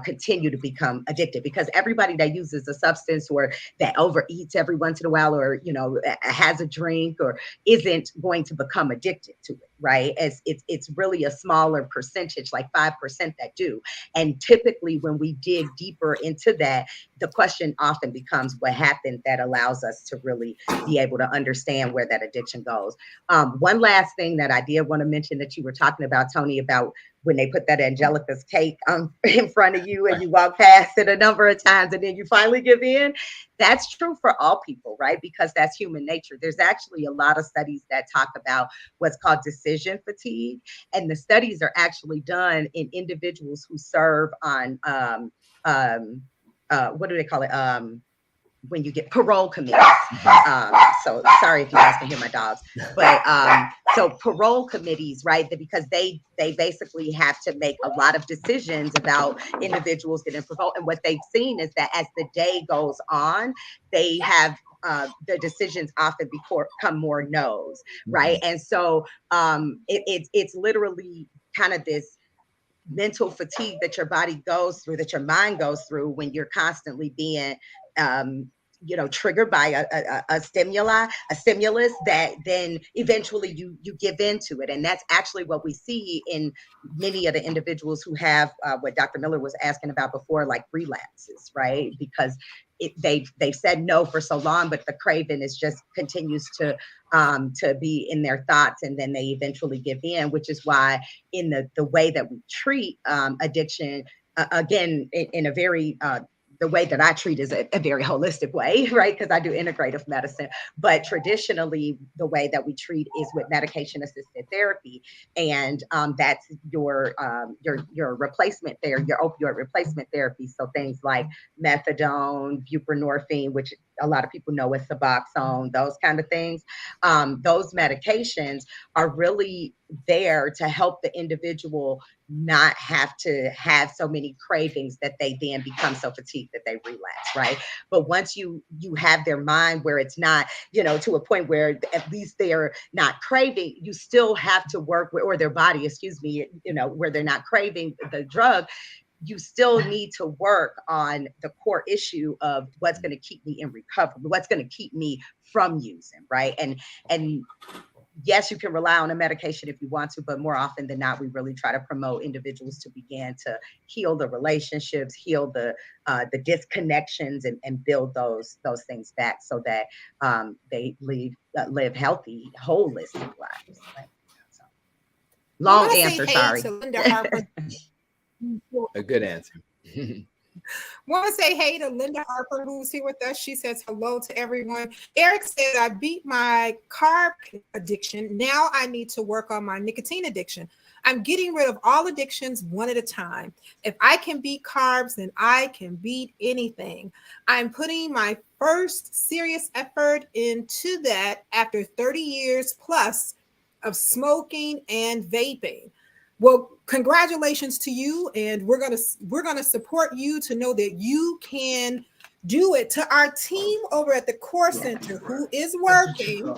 continue to become addicted. Because everybody that uses a substance or that overeats every once in a while, or, you know, has a drink, or isn't going to become addicted to it, right? As it's really a smaller percentage, like 5% that do. And typically when we dig deeper into that, the question often becomes what happened that allows us to really be able to understand where that addiction goes. One last thing that I did want to mention that you were talking about, Tony, about when they put that Angelica's cake in front of you and you walk past it a number of times and then you finally give in. That's true for all people, right? Because that's human nature. There's actually a lot of studies that talk about what's called decision fatigue. And the studies are actually done in individuals who serve on, what do they call it? When you get parole committees. So sorry if you guys can hear my dogs, but so parole committees, right? Because they basically have to make a lot of decisions about individuals getting parole. And what they've seen is that as the day goes on, they have the decisions often become more no's, right? And so it's literally kind of this mental fatigue that your body goes through, that your mind goes through when you're constantly being triggered by a stimulus that then eventually you give into it. And that's actually what we see in many of the individuals who have what Dr. Miller was asking about before, like relapses, right? Because they've said no for so long, but the craving is just continues to be in their thoughts, and then they eventually give in, which is why in the way that we treat addiction, again, in a very the way that I treat is a very holistic way, right? Because I do integrative medicine. But traditionally, the way that we treat is with medication-assisted therapy, and that's your replacement therapy, your opioid replacement therapy. So things like methadone, buprenorphine, which a lot of people know as Suboxone, those kind of things. Those medications are really there to help the individual not have to have so many cravings that they then become so fatigued that they relapse, right? But once you have their mind where it's not, to a point where at least they're not craving, you still have to work with, or their body, excuse me, where they're not craving the drug, you still need to work on the core issue of what's going to keep me in recovery, what's going to keep me from using, right? And yes, you can rely on a medication if you want to, but more often than not, we really try to promote individuals to begin to heal the relationships, heal the disconnections, and build those things back so that they live healthy, holistic lives. Right? So, long answer, sorry. To Linda Harper. A good answer. Want to say hey to Linda Harper, who's here with us. She says hello to everyone. Eric said, I beat my carb addiction. Now I need to work on my nicotine addiction. I'm getting rid of all addictions one at a time. If I can beat carbs, then I can beat anything. I'm putting my first serious effort into that after 30 years plus of smoking and vaping. Well, congratulations to you, and we're gonna support you to know that you can do it. To our team over at the Core Center who is working,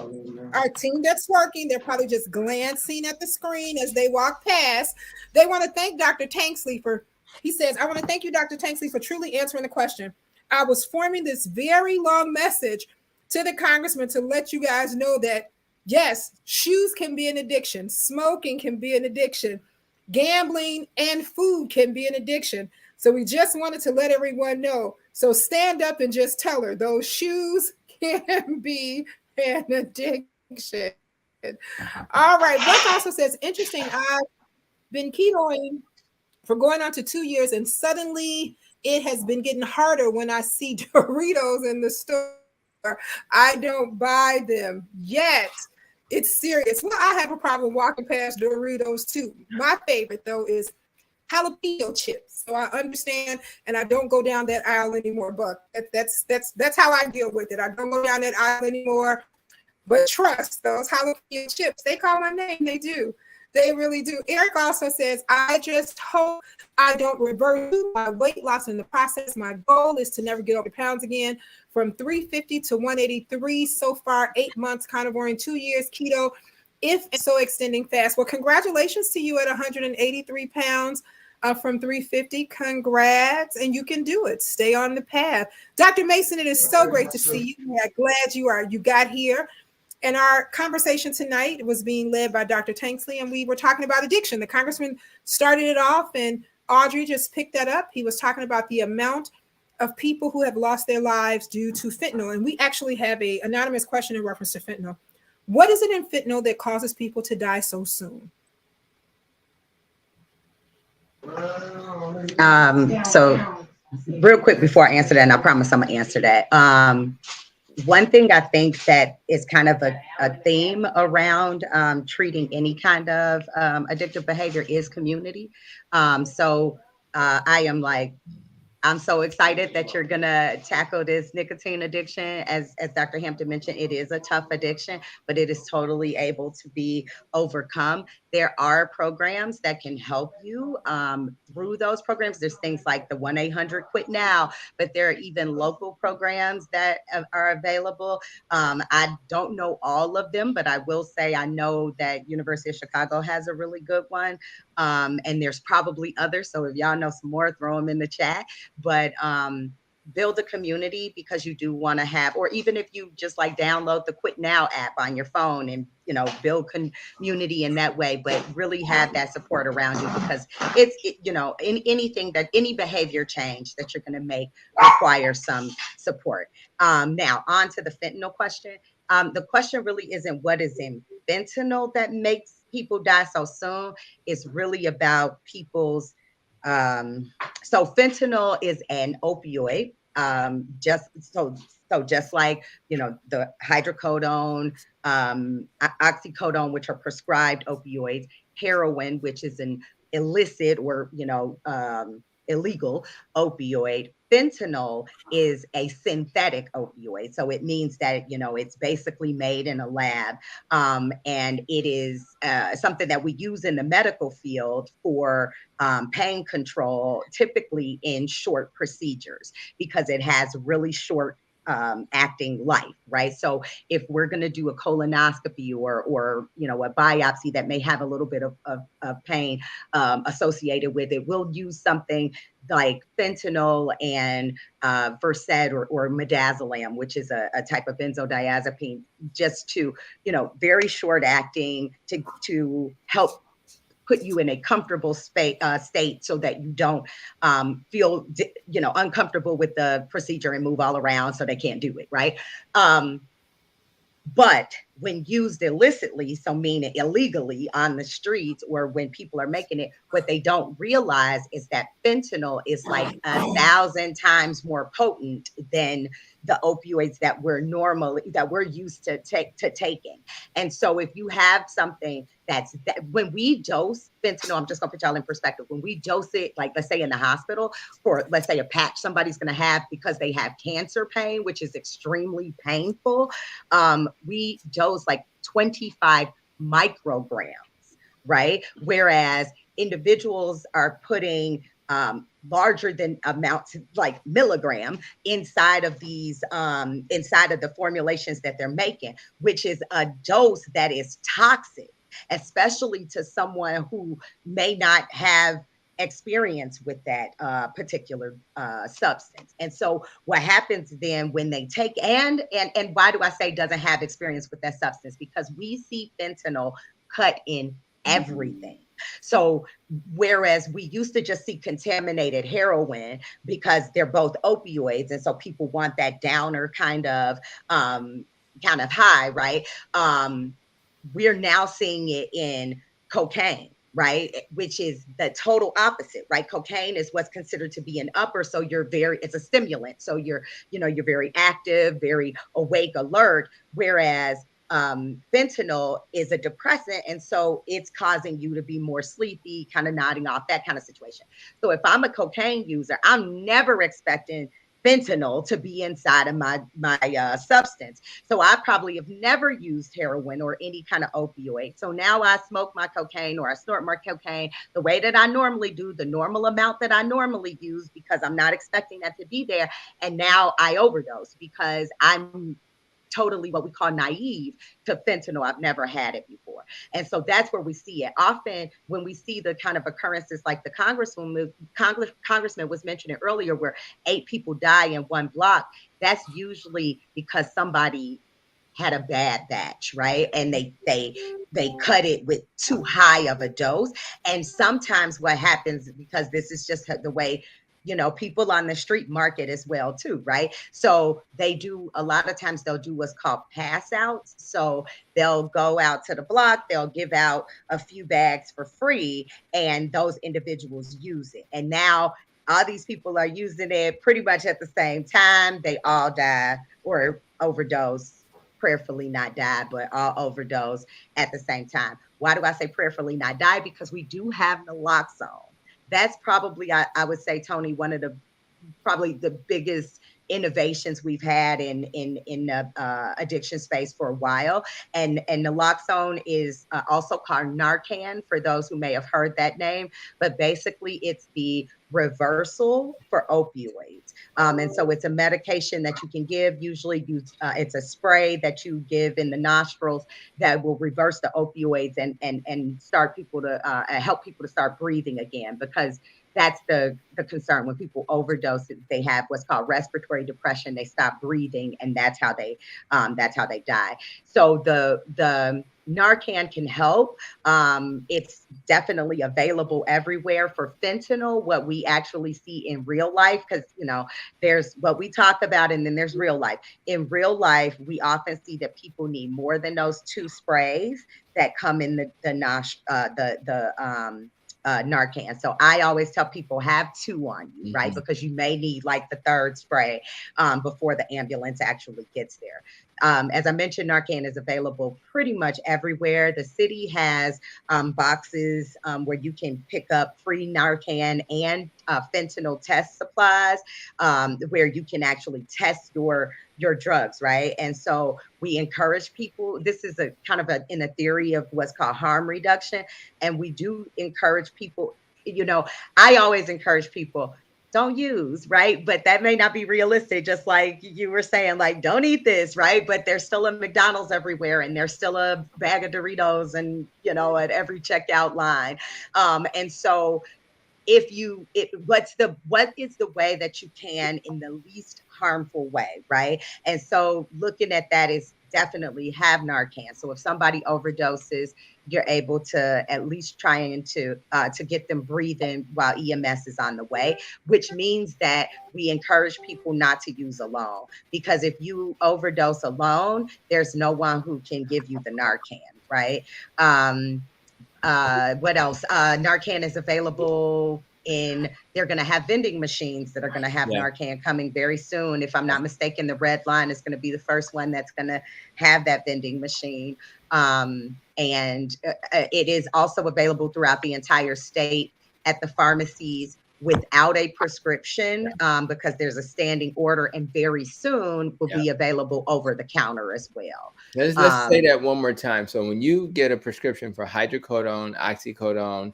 our team that's working, they're probably just glancing at the screen as they walk past. They want to thank Dr. Tanksley he says, I want to thank you, Dr. Tanksley, for truly answering the question. I was forming this very long message to the congressman to let you guys know that, yes, shoes can be an addiction, smoking can be an addiction, gambling and food can be an addiction. So we just wanted to let everyone know. So stand up and just tell her those shoes can be an addiction. All right. Buck also says, interesting. I've been ketoing for going on to 2 years, and suddenly it has been getting harder when I see Doritos in the store. I don't buy them yet. It's serious. Well, I have a problem walking past Doritos too. My favorite though is jalapeno chips. So I understand, and I don't go down that aisle anymore. But that's how I deal with it. I don't go down that aisle anymore. But trust those jalapeno chips. They call my name. They do. They really do. Eric also says, I just hope I don't revert my weight loss in the process. My goal is to never get over pounds again. From 350 to 183 so far, 8 months carnivoring, 2 years keto, if so extending fast. Well, congratulations to you at 183 pounds from 350. Congrats, and you can do it. Stay on the path. Dr. Mason, it is so great to see you. We are glad you got here. And our conversation tonight was being led by Dr. Tanksley, and we were talking about addiction. The congressman started it off, and Audrey just picked that up. He was talking about the amount of people who have lost their lives due to fentanyl. And we actually have an anonymous question in reference to fentanyl. What is it in fentanyl that causes people to die so soon? So real quick before I answer that, and I promise I'm gonna answer that. One thing I think that is kind of a theme around treating any kind of addictive behavior is community. So I am like I'm so excited that you're gonna tackle this nicotine addiction. As Dr. Hampton mentioned, it is a tough addiction, but it is totally able to be overcome. There are programs that can help you through those programs. There's things like the 1-800-QUIT NOW, but there are even local programs that are available. I don't know all of them, but I will say I know that University of Chicago has a really good one. And there's probably others. So if y'all know some more, throw them in the chat. But build a community, because you do want to have, or even if you just like download the Quit Now app on your phone and, you know, build community in that way, but really have that support around you, because you know, in anything that any behavior change that you're going to make requires some support. Now on to the fentanyl question. The question really isn't what is in fentanyl that makes people die so soon. It's really about people's so fentanyl is an opioid. Just like, you know, the hydrocodone, oxycodone, which are prescribed opioids, heroin, which is an illicit or, you know, illegal opioid. Fentanyl is a synthetic opioid. So it means that, you know, it's basically made in a lab. And it is something that we use in the medical field for pain control, typically in short procedures, because it has really short acting life, right? So if we're going to do a colonoscopy or you know, a biopsy that may have a little bit of pain associated with it, we'll use something like fentanyl and Versed or midazolam, which is a type of benzodiazepine, just to, you know, very short acting to help put you in a comfortable state so that you don't feel, you know, uncomfortable with the procedure and move all around so they can't do it, right? But when used illicitly, so meaning illegally on the streets or when people are making it, what they don't realize is that fentanyl is like 1,000 times more potent than the opioids that we're used to taking. And so if you have something when we dose fentanyl, I'm just gonna put y'all in perspective. When we dose it, like let's say in the hospital for, let's say, a patch somebody's gonna have because they have cancer pain, which is extremely painful, we dose like 25 micrograms, right? Whereas individuals are putting larger than amounts, like milligram, inside of these, inside of the formulations that they're making, which is a dose that is toxic, especially to someone who may not have experience with that particular substance. And so what happens then when they take, and why do I say doesn't have experience with that substance? Because we see fentanyl cut in everything. So whereas we used to just see contaminated heroin because they're both opioids, and so people want that downer kind of high, right? We're now seeing it in cocaine, right? Which is the total opposite, right? Cocaine is what's considered to be an upper. So it's a stimulant. So you're very active, very awake, alert. Whereas fentanyl is a depressant. And so it's causing you to be more sleepy, kind of nodding off, that kind of situation. So if I'm a cocaine user, I'm never expecting fentanyl to be inside of my substance. So I probably have never used heroin or any kind of opioid. So now I smoke my cocaine or I snort my cocaine the way that I normally do, the normal amount that I normally use, because I'm not expecting that to be there. And now I overdose because I'm totally what we call naive to fentanyl. I've never had it before. And so that's where we see it. Often when we see the kind of occurrences like the congressman was mentioning earlier, where 8 people die in one block, that's usually because somebody had a bad batch, right? And they cut it with too high of a dose. And sometimes what happens, because this is just the way, you know, people on the street market as well too, right? So a lot of times they'll do what's called pass outs. So they'll go out to the block, they'll give out a few bags for free, and those individuals use it. And now all these people are using it pretty much at the same time. They all die or overdose, prayerfully not die, but all overdose at the same time. Why do I say prayerfully not die? Because we do have naloxone. That's probably, I would say, Tony, one of the probably the biggest innovations we've had in the addiction space for a while. And naloxone is also called Narcan, for those who may have heard that name. But basically, it's the reversal for opioids. And so it's a medication that you can give. Usually, it's a spray that you give in the nostrils that will reverse the opioids and start people to help people to start breathing again, because that's the concern. When people overdose, they have what's called respiratory depression. They stop breathing, and that's how they die. So the Narcan can help. It's definitely available everywhere. For fentanyl, what we actually see in real life, because there's what we talk about, and then there's real life. In real life, we often see that people need more than those 2 sprays that come in the Narcan. So I always tell people have 2 on you, right? Because you may need like the 3rd spray before the ambulance actually gets there. As I mentioned, Narcan is available pretty much everywhere. The city has boxes where you can pick up free Narcan and fentanyl test supplies, where you can actually test your drugs, right? And so we encourage people. This is a kind of in a theory of what's called harm reduction, and we do encourage people. I always encourage people, don't use, right? But that may not be realistic. Just like you were saying, like, don't eat this, right? But there's still a McDonald's everywhere, and there's still a bag of Doritos, and at every checkout line. And so what is the way that you can in the least harmful way, right? And so looking at that is definitely have Narcan. So if somebody overdoses, you're able to at least trying to get them breathing while EMS is on the way, which means that we encourage people not to use alone, because if you overdose alone, there's no one who can give you the Narcan, right? What else? Narcan is available they're going to have vending machines that are going to have Narcan coming very soon. If I'm not mistaken, the Red Line is going to be the first one that's going to have that vending machine. And it is also available throughout the entire state at the pharmacies without a prescription, because there's a standing order, and very soon will be available over the counter as well. Let's say that one more time. So when you get a prescription for hydrocodone, oxycodone,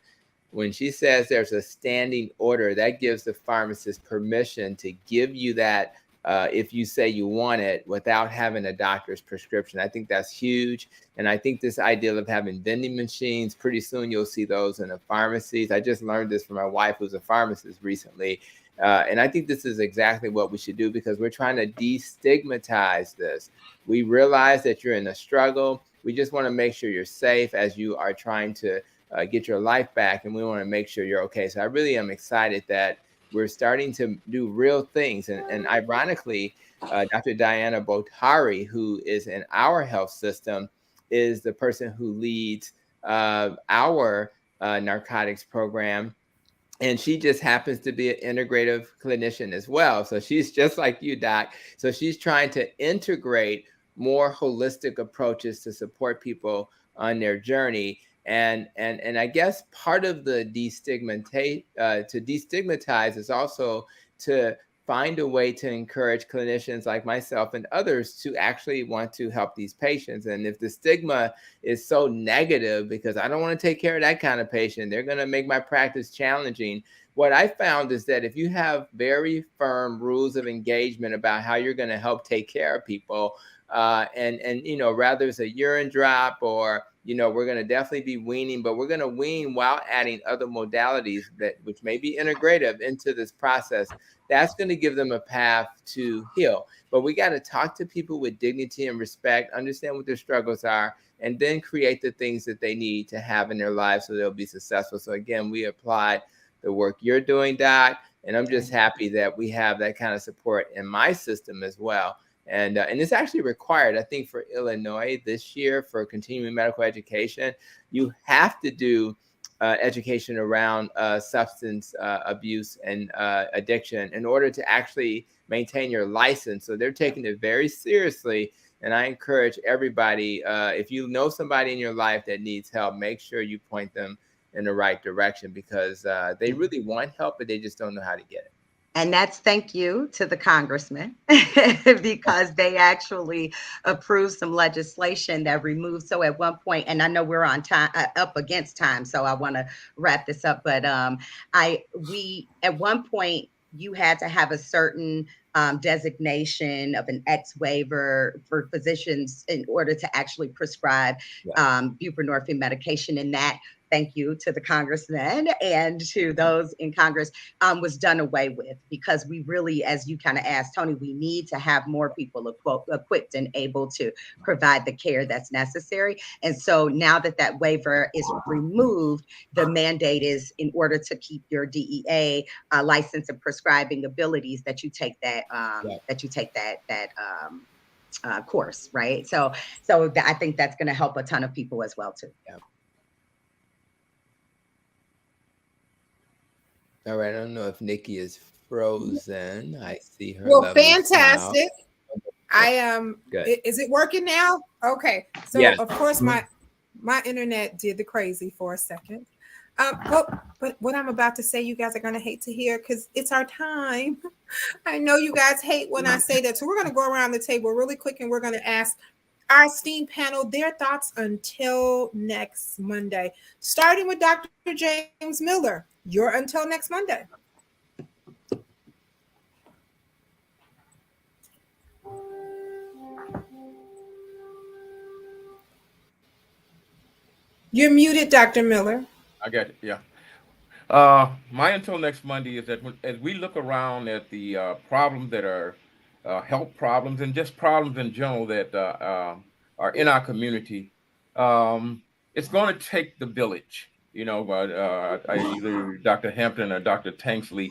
when she says there's a standing order, that gives the pharmacist permission to give you that if you say you want it without having a doctor's prescription. I think that's huge. And I think this idea of having vending machines, pretty soon you'll see those in the pharmacies. I just learned this from my wife, who's a pharmacist recently. And I think this is exactly what we should do, because we're trying to destigmatize this. We realize that you're in a struggle. We just want to make sure you're safe as you are trying to get your life back, and we want to make sure you're okay. So I really am excited that we're starting to do real things. And ironically, Dr. Diana Bothari, who is in our health system, is the person who leads our narcotics program. And she just happens to be an integrative clinician as well. So she's just like you, Doc. So she's trying to integrate more holistic approaches to support people on their journey. And I guess part of the destigmatize is also to find a way to encourage clinicians like myself and others to actually want to help these patients. And if the stigma is so negative, because I don't want to take care of that kind of patient, they're going to make my practice challenging. What I found is that if you have very firm rules of engagement about how you're going to help take care of people, and rather it's a urine drop, or we're going to definitely be weaning, but we're going to wean while adding other modalities which may be integrative into this process. That's going to give them a path to heal. But we got to talk to people with dignity and respect, understand what their struggles are, and then create the things that they need to have in their lives so they'll be successful. So again, we applied the work you're doing, Doc, and I'm just happy that we have that kind of support in my system as well. And it's actually required, I think, for Illinois this year for continuing medical education. You have to do education around substance abuse and addiction in order to actually maintain your license. So they're taking it very seriously. And I encourage everybody, if you know somebody in your life that needs help, make sure you point them in the right direction, because they really want help, but they just don't know how to get it. And that's thank you to the congressman because they actually approved some legislation that removed. So at one point, and I know we're on time, up against time, so I want to wrap this up. But we at one point you had to have a certain designation of an X waiver for physicians in order to actually prescribe buprenorphine medication, and that. Thank you to the congressman and to those in Congress was done away with, because we really, as you kind of asked, Tony, we need to have more people equipped and able to provide the care that's necessary. And so now that that waiver is removed, the mandate is in order to keep your DEA license and prescribing abilities that you take that course, right? So I think that's going to help a ton of people as well too. Yeah. All right. I don't know if Nikki is frozen. I see her. Well, fantastic. I Good. Is it working now? Okay. So Yeah. of course my internet did the crazy for a second. But what I'm about to say, you guys are gonna hate to hear because it's our time. I know you guys hate when I say that. So we're gonna go around the table really quick and we're gonna ask our esteemed panel their thoughts until next Monday. Starting with Dr. James Miller. You're until next Monday. You're muted, Dr. Miller. I got it. Yeah. My until next Monday is that as we look around at the problems that are health problems and just problems in general that are in our community, it's going to take the village. You know, either Dr. Hampton or Dr. Tanksley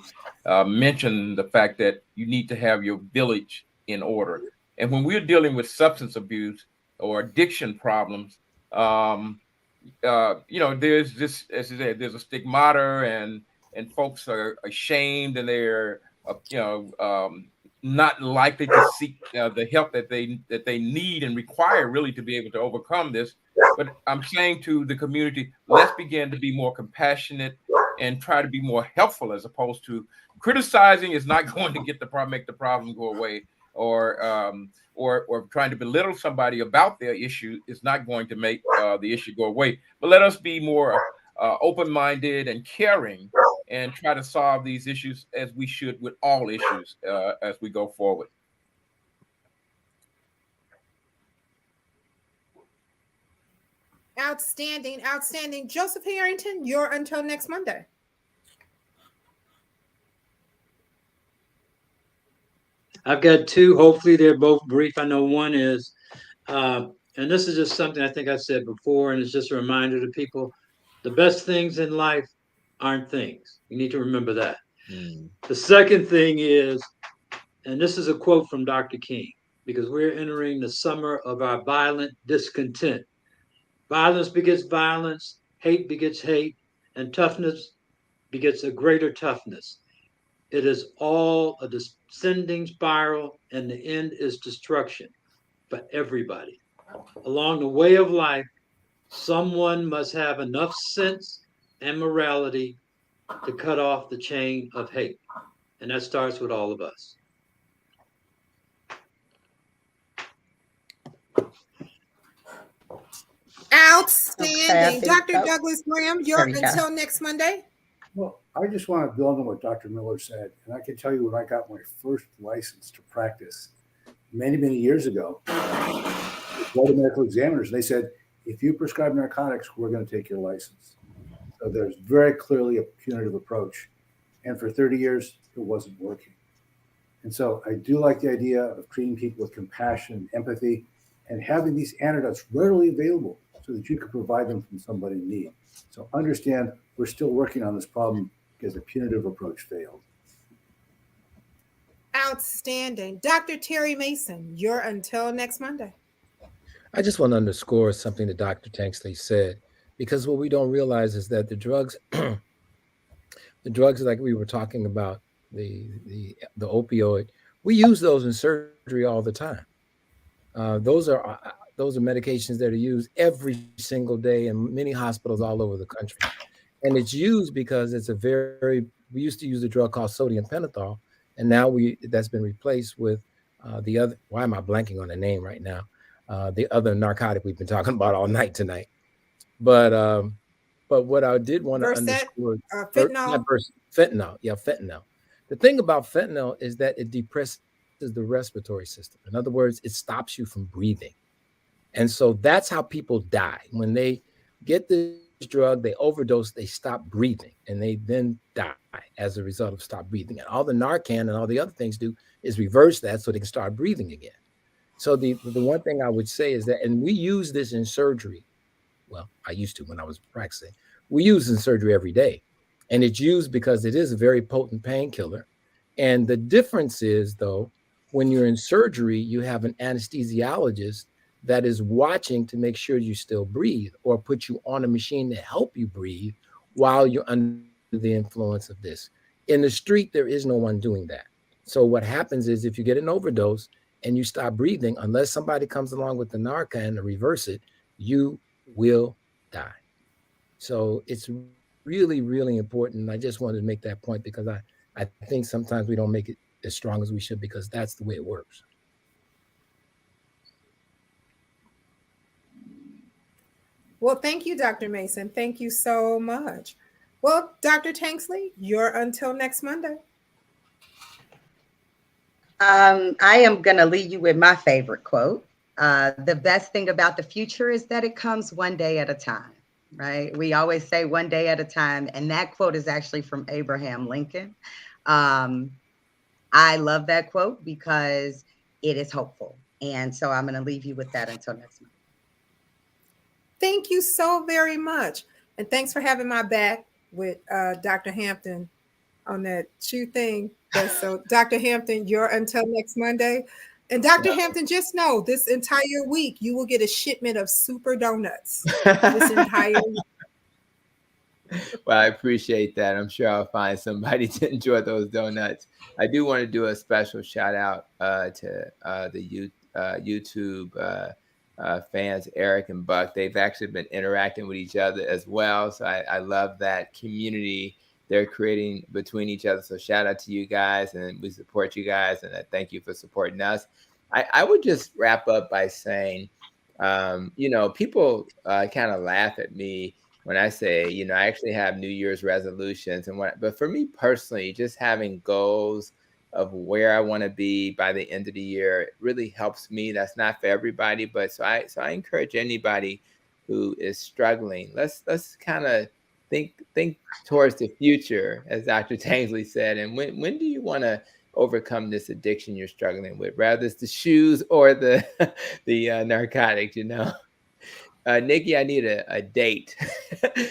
mentioned the fact that you need to have your village in order. And when we're dealing with substance abuse or addiction problems, you know, there's this, as you said, there's a stigmata, and folks are ashamed, and they're not likely to seek the help that they need and require really to be able to overcome this. But I'm saying to the community, let's begin to be more compassionate and try to be more helpful, as opposed to criticizing is not going to get the problem, make the problem go away, or trying to belittle somebody about their issue is not going to make the issue go away. But let us be more open-minded and caring, and try to solve these issues as we should with all issues as we go forward. Outstanding, outstanding. Joseph Harrington, you're until next Monday. I've got two. Hopefully they're both brief. I know one is, and this is just something I think I've said before, and it's just a reminder to people, the best things in life aren't things. You need to remember that. The second thing is, and this is a quote from Dr. King, because we're entering the summer of our violent discontent. Violence begets violence, hate begets hate, and toughness begets a greater toughness. It is all a descending spiral, and the end is destruction for everybody. Along the way of life, someone must have enough sense and morality to cut off the chain of hate. And that starts with all of us. Outstanding. Okay, Dr. Douglas Graham, you're until next Monday. Well, I just want to build on what Dr. Miller said. And I can tell you when I got my first license to practice many, many years ago, go to medical examiners, and they said, if you prescribe narcotics, we're going to take your license. So there's very clearly a punitive approach. And for 30 years, it wasn't working. And so I do like the idea of treating people with compassion and empathy and having these antidotes readily available so that you can provide them from somebody in need. So understand we're still working on this problem because the punitive approach failed. Outstanding. Dr. Terry Mason, you're until next Monday. I just want to underscore something that Dr. Tanksley said, because what we don't realize is that the drugs, the drugs like we were talking about, the opioid, we use those in surgery all the time. Those are medications that are used every single day in many hospitals all over the country. And it's used because it's we used to use a drug called sodium pentothal and now that's been replaced with the other. Why am I blanking on the name right now? The other narcotic we've been talking about all night tonight. But what I did want to Versed, underscore, not fentanyl. fentanyl, yeah, fentanyl. The thing about fentanyl is that it depresses the respiratory system. In other words, it stops you from breathing. And so that's how people die. When they get this drug, they overdose, they stop breathing, and they then die as a result of stop breathing. And all the Narcan and all the other things do is reverse that so they can start breathing again. So the one thing I would say is that, and we use this in surgery. Well, I used to when I was practicing. We use it in surgery every day. And it's used because it is a very potent painkiller. And the difference is, though, when you're in surgery, you have an anesthesiologist that is watching to make sure you still breathe, or put you on a machine to help you breathe while you're under the influence of this. In the street, there is no one doing that. So what happens is, if you get an overdose and you stop breathing, unless somebody comes along with the Narcan to reverse it, you will die. So it's really, really important. I just wanted to make that point because I think sometimes we don't make it as strong as we should, because that's the way it works. Well, thank you, Dr. Mason. Thank you so much. Well, Dr. Tanksley, you're until next Monday. I am going to leave you with my favorite quote. The best thing about the future is that it comes one day at a time, right? We always say one day at a time. And that quote is actually from Abraham Lincoln. I love that quote because it is hopeful. And so I'm going to leave you with that until next month. Thank you so very much. And thanks for having my back with Dr. Hampton on that shoe thing. So, Dr. Hampton, you're until next Monday. And Dr. Hampton, just know this entire week you will get a shipment of super donuts. This entire week. Well, I appreciate that. I'm sure I'll find somebody to enjoy those donuts. I do want to do a special shout out to the YouTube fans, Eric and Buck. They've actually been interacting with each other as well. So I love that community they're creating between each other. So shout out to you guys, and we support you guys, and I thank you for supporting us. I would just wrap up by saying, people kind of laugh at me when I say, I actually have New Year's resolutions but for me personally, just having goals of where I want to be by the end of the year, it really helps me. That's not for everybody, but so I encourage anybody who is struggling. Let's kind of think towards the future, as Dr. Tanksley said. And when do you want to overcome this addiction you're struggling with, whether it's the shoes or the narcotics? Nikki, I need a date.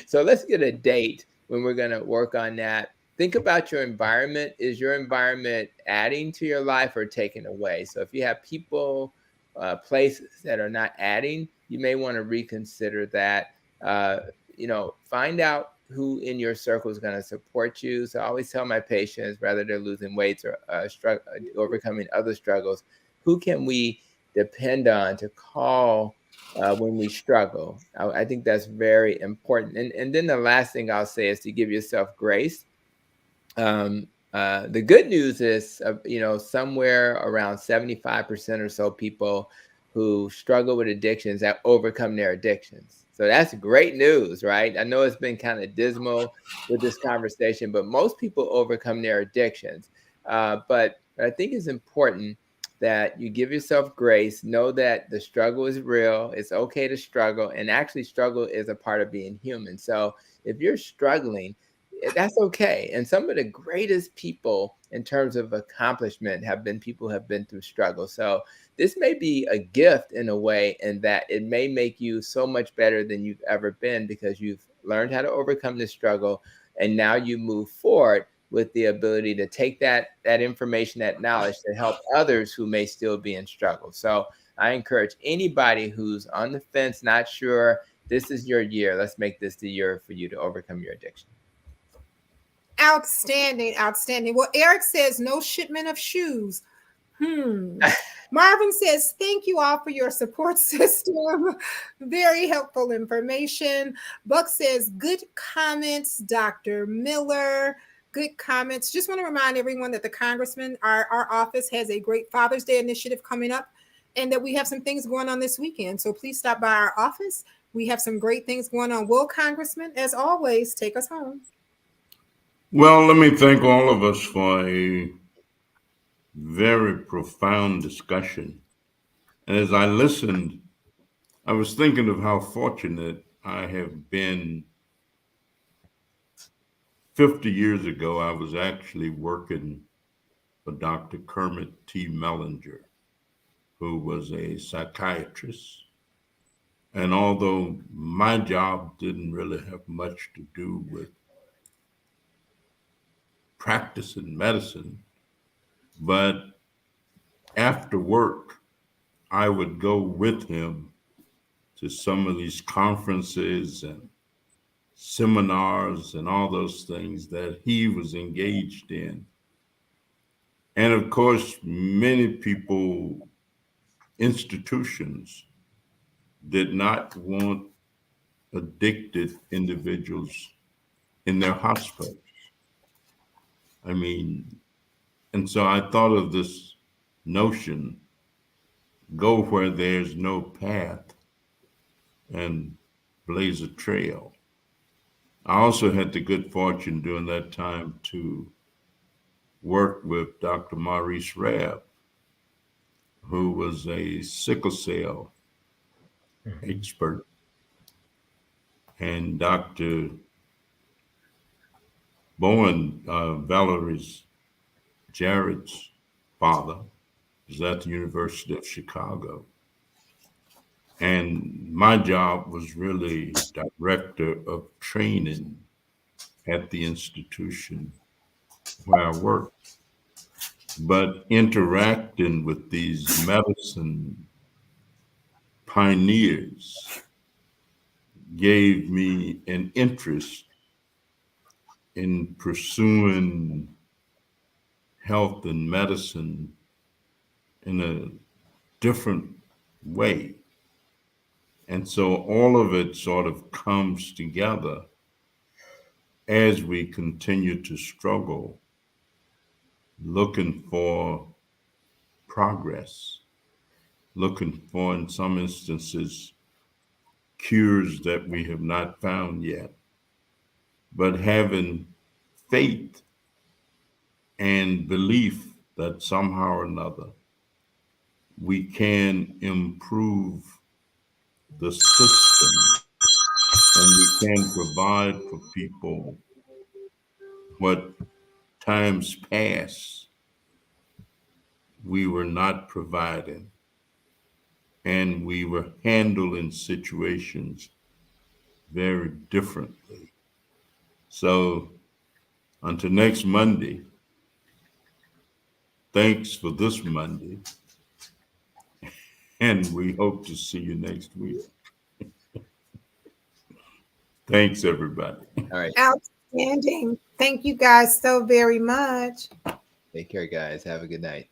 So let's get a date when we're going to work on that. Think about your environment. Is your environment adding to your life or taking away? So if you have people, places that are not adding, you may want to reconsider that. Find out who in your circle is going to support you. So I always tell my patients, whether they're losing weight or overcoming other struggles, who can we depend on to call when we struggle? I think that's very important. And then the last thing I'll say is to give yourself grace. The good news is, somewhere around 75% or so people who struggle with addictions that overcome their addictions. So that's great news, right? I know it's been kind of dismal with this conversation, but most people overcome their addictions. But I think it's important that you give yourself grace, know that the struggle is real. It's okay to struggle. And actually, struggle is a part of being human. So if you're struggling, that's okay. And some of the greatest people in terms of accomplishment have been people who have been through struggle. So this may be a gift in a way, in that it may make you so much better than you've ever been, because you've learned how to overcome this struggle. And now you move forward with the ability to take that information, that knowledge, to help others who may still be in struggle. So I encourage anybody who's on the fence, not sure, this is your year. Let's make this the year for you to overcome your addiction. Outstanding. Well, Eric says no shipment of shoes. Marvin says, thank you all for your support system. Very helpful information. Buck says, good comments, Dr. Miller. good comments. Just want to remind everyone that the congressman, our office has a great Father's Day initiative coming up, and that we have some things going on this weekend. So please stop by our office. We have some great things going on. Will Congressman, as always, take us home. Well, let me thank all of us for a very profound discussion. And as I listened, I was thinking of how fortunate I have been. 50 years ago, I was actually working for Dr. Kermit T. Mellinger, who was a psychiatrist. And although my job didn't really have much to do with practicing medicine, but after work, I would go with him to some of these conferences and seminars and all those things that he was engaged in. And of course, many people, institutions, did not want addicted individuals in their hospitals. I mean, and so I thought of this notion, go where there's no path and blaze a trail. I also had the good fortune during that time to work with Dr. Maurice Rabb, who was a sickle cell expert, and Dr. Bowen, Valerie's Jared's father, was at the University of Chicago. And my job was really director of training at the institution where I worked. But interacting with these medicine pioneers gave me an interest in pursuing health and medicine in a different way. And so all of it sort of comes together as we continue to struggle, looking for progress, looking for, in some instances, cures that we have not found yet, but having faith and belief that somehow or another we can improve the system and we can provide for people what times past we were not providing, and we were handling situations very differently. So until next Monday, thanks for this Monday, and we hope to see you next week. Thanks, everybody. All right. Outstanding. Thank you guys so very much. Take care, guys. Have a good night.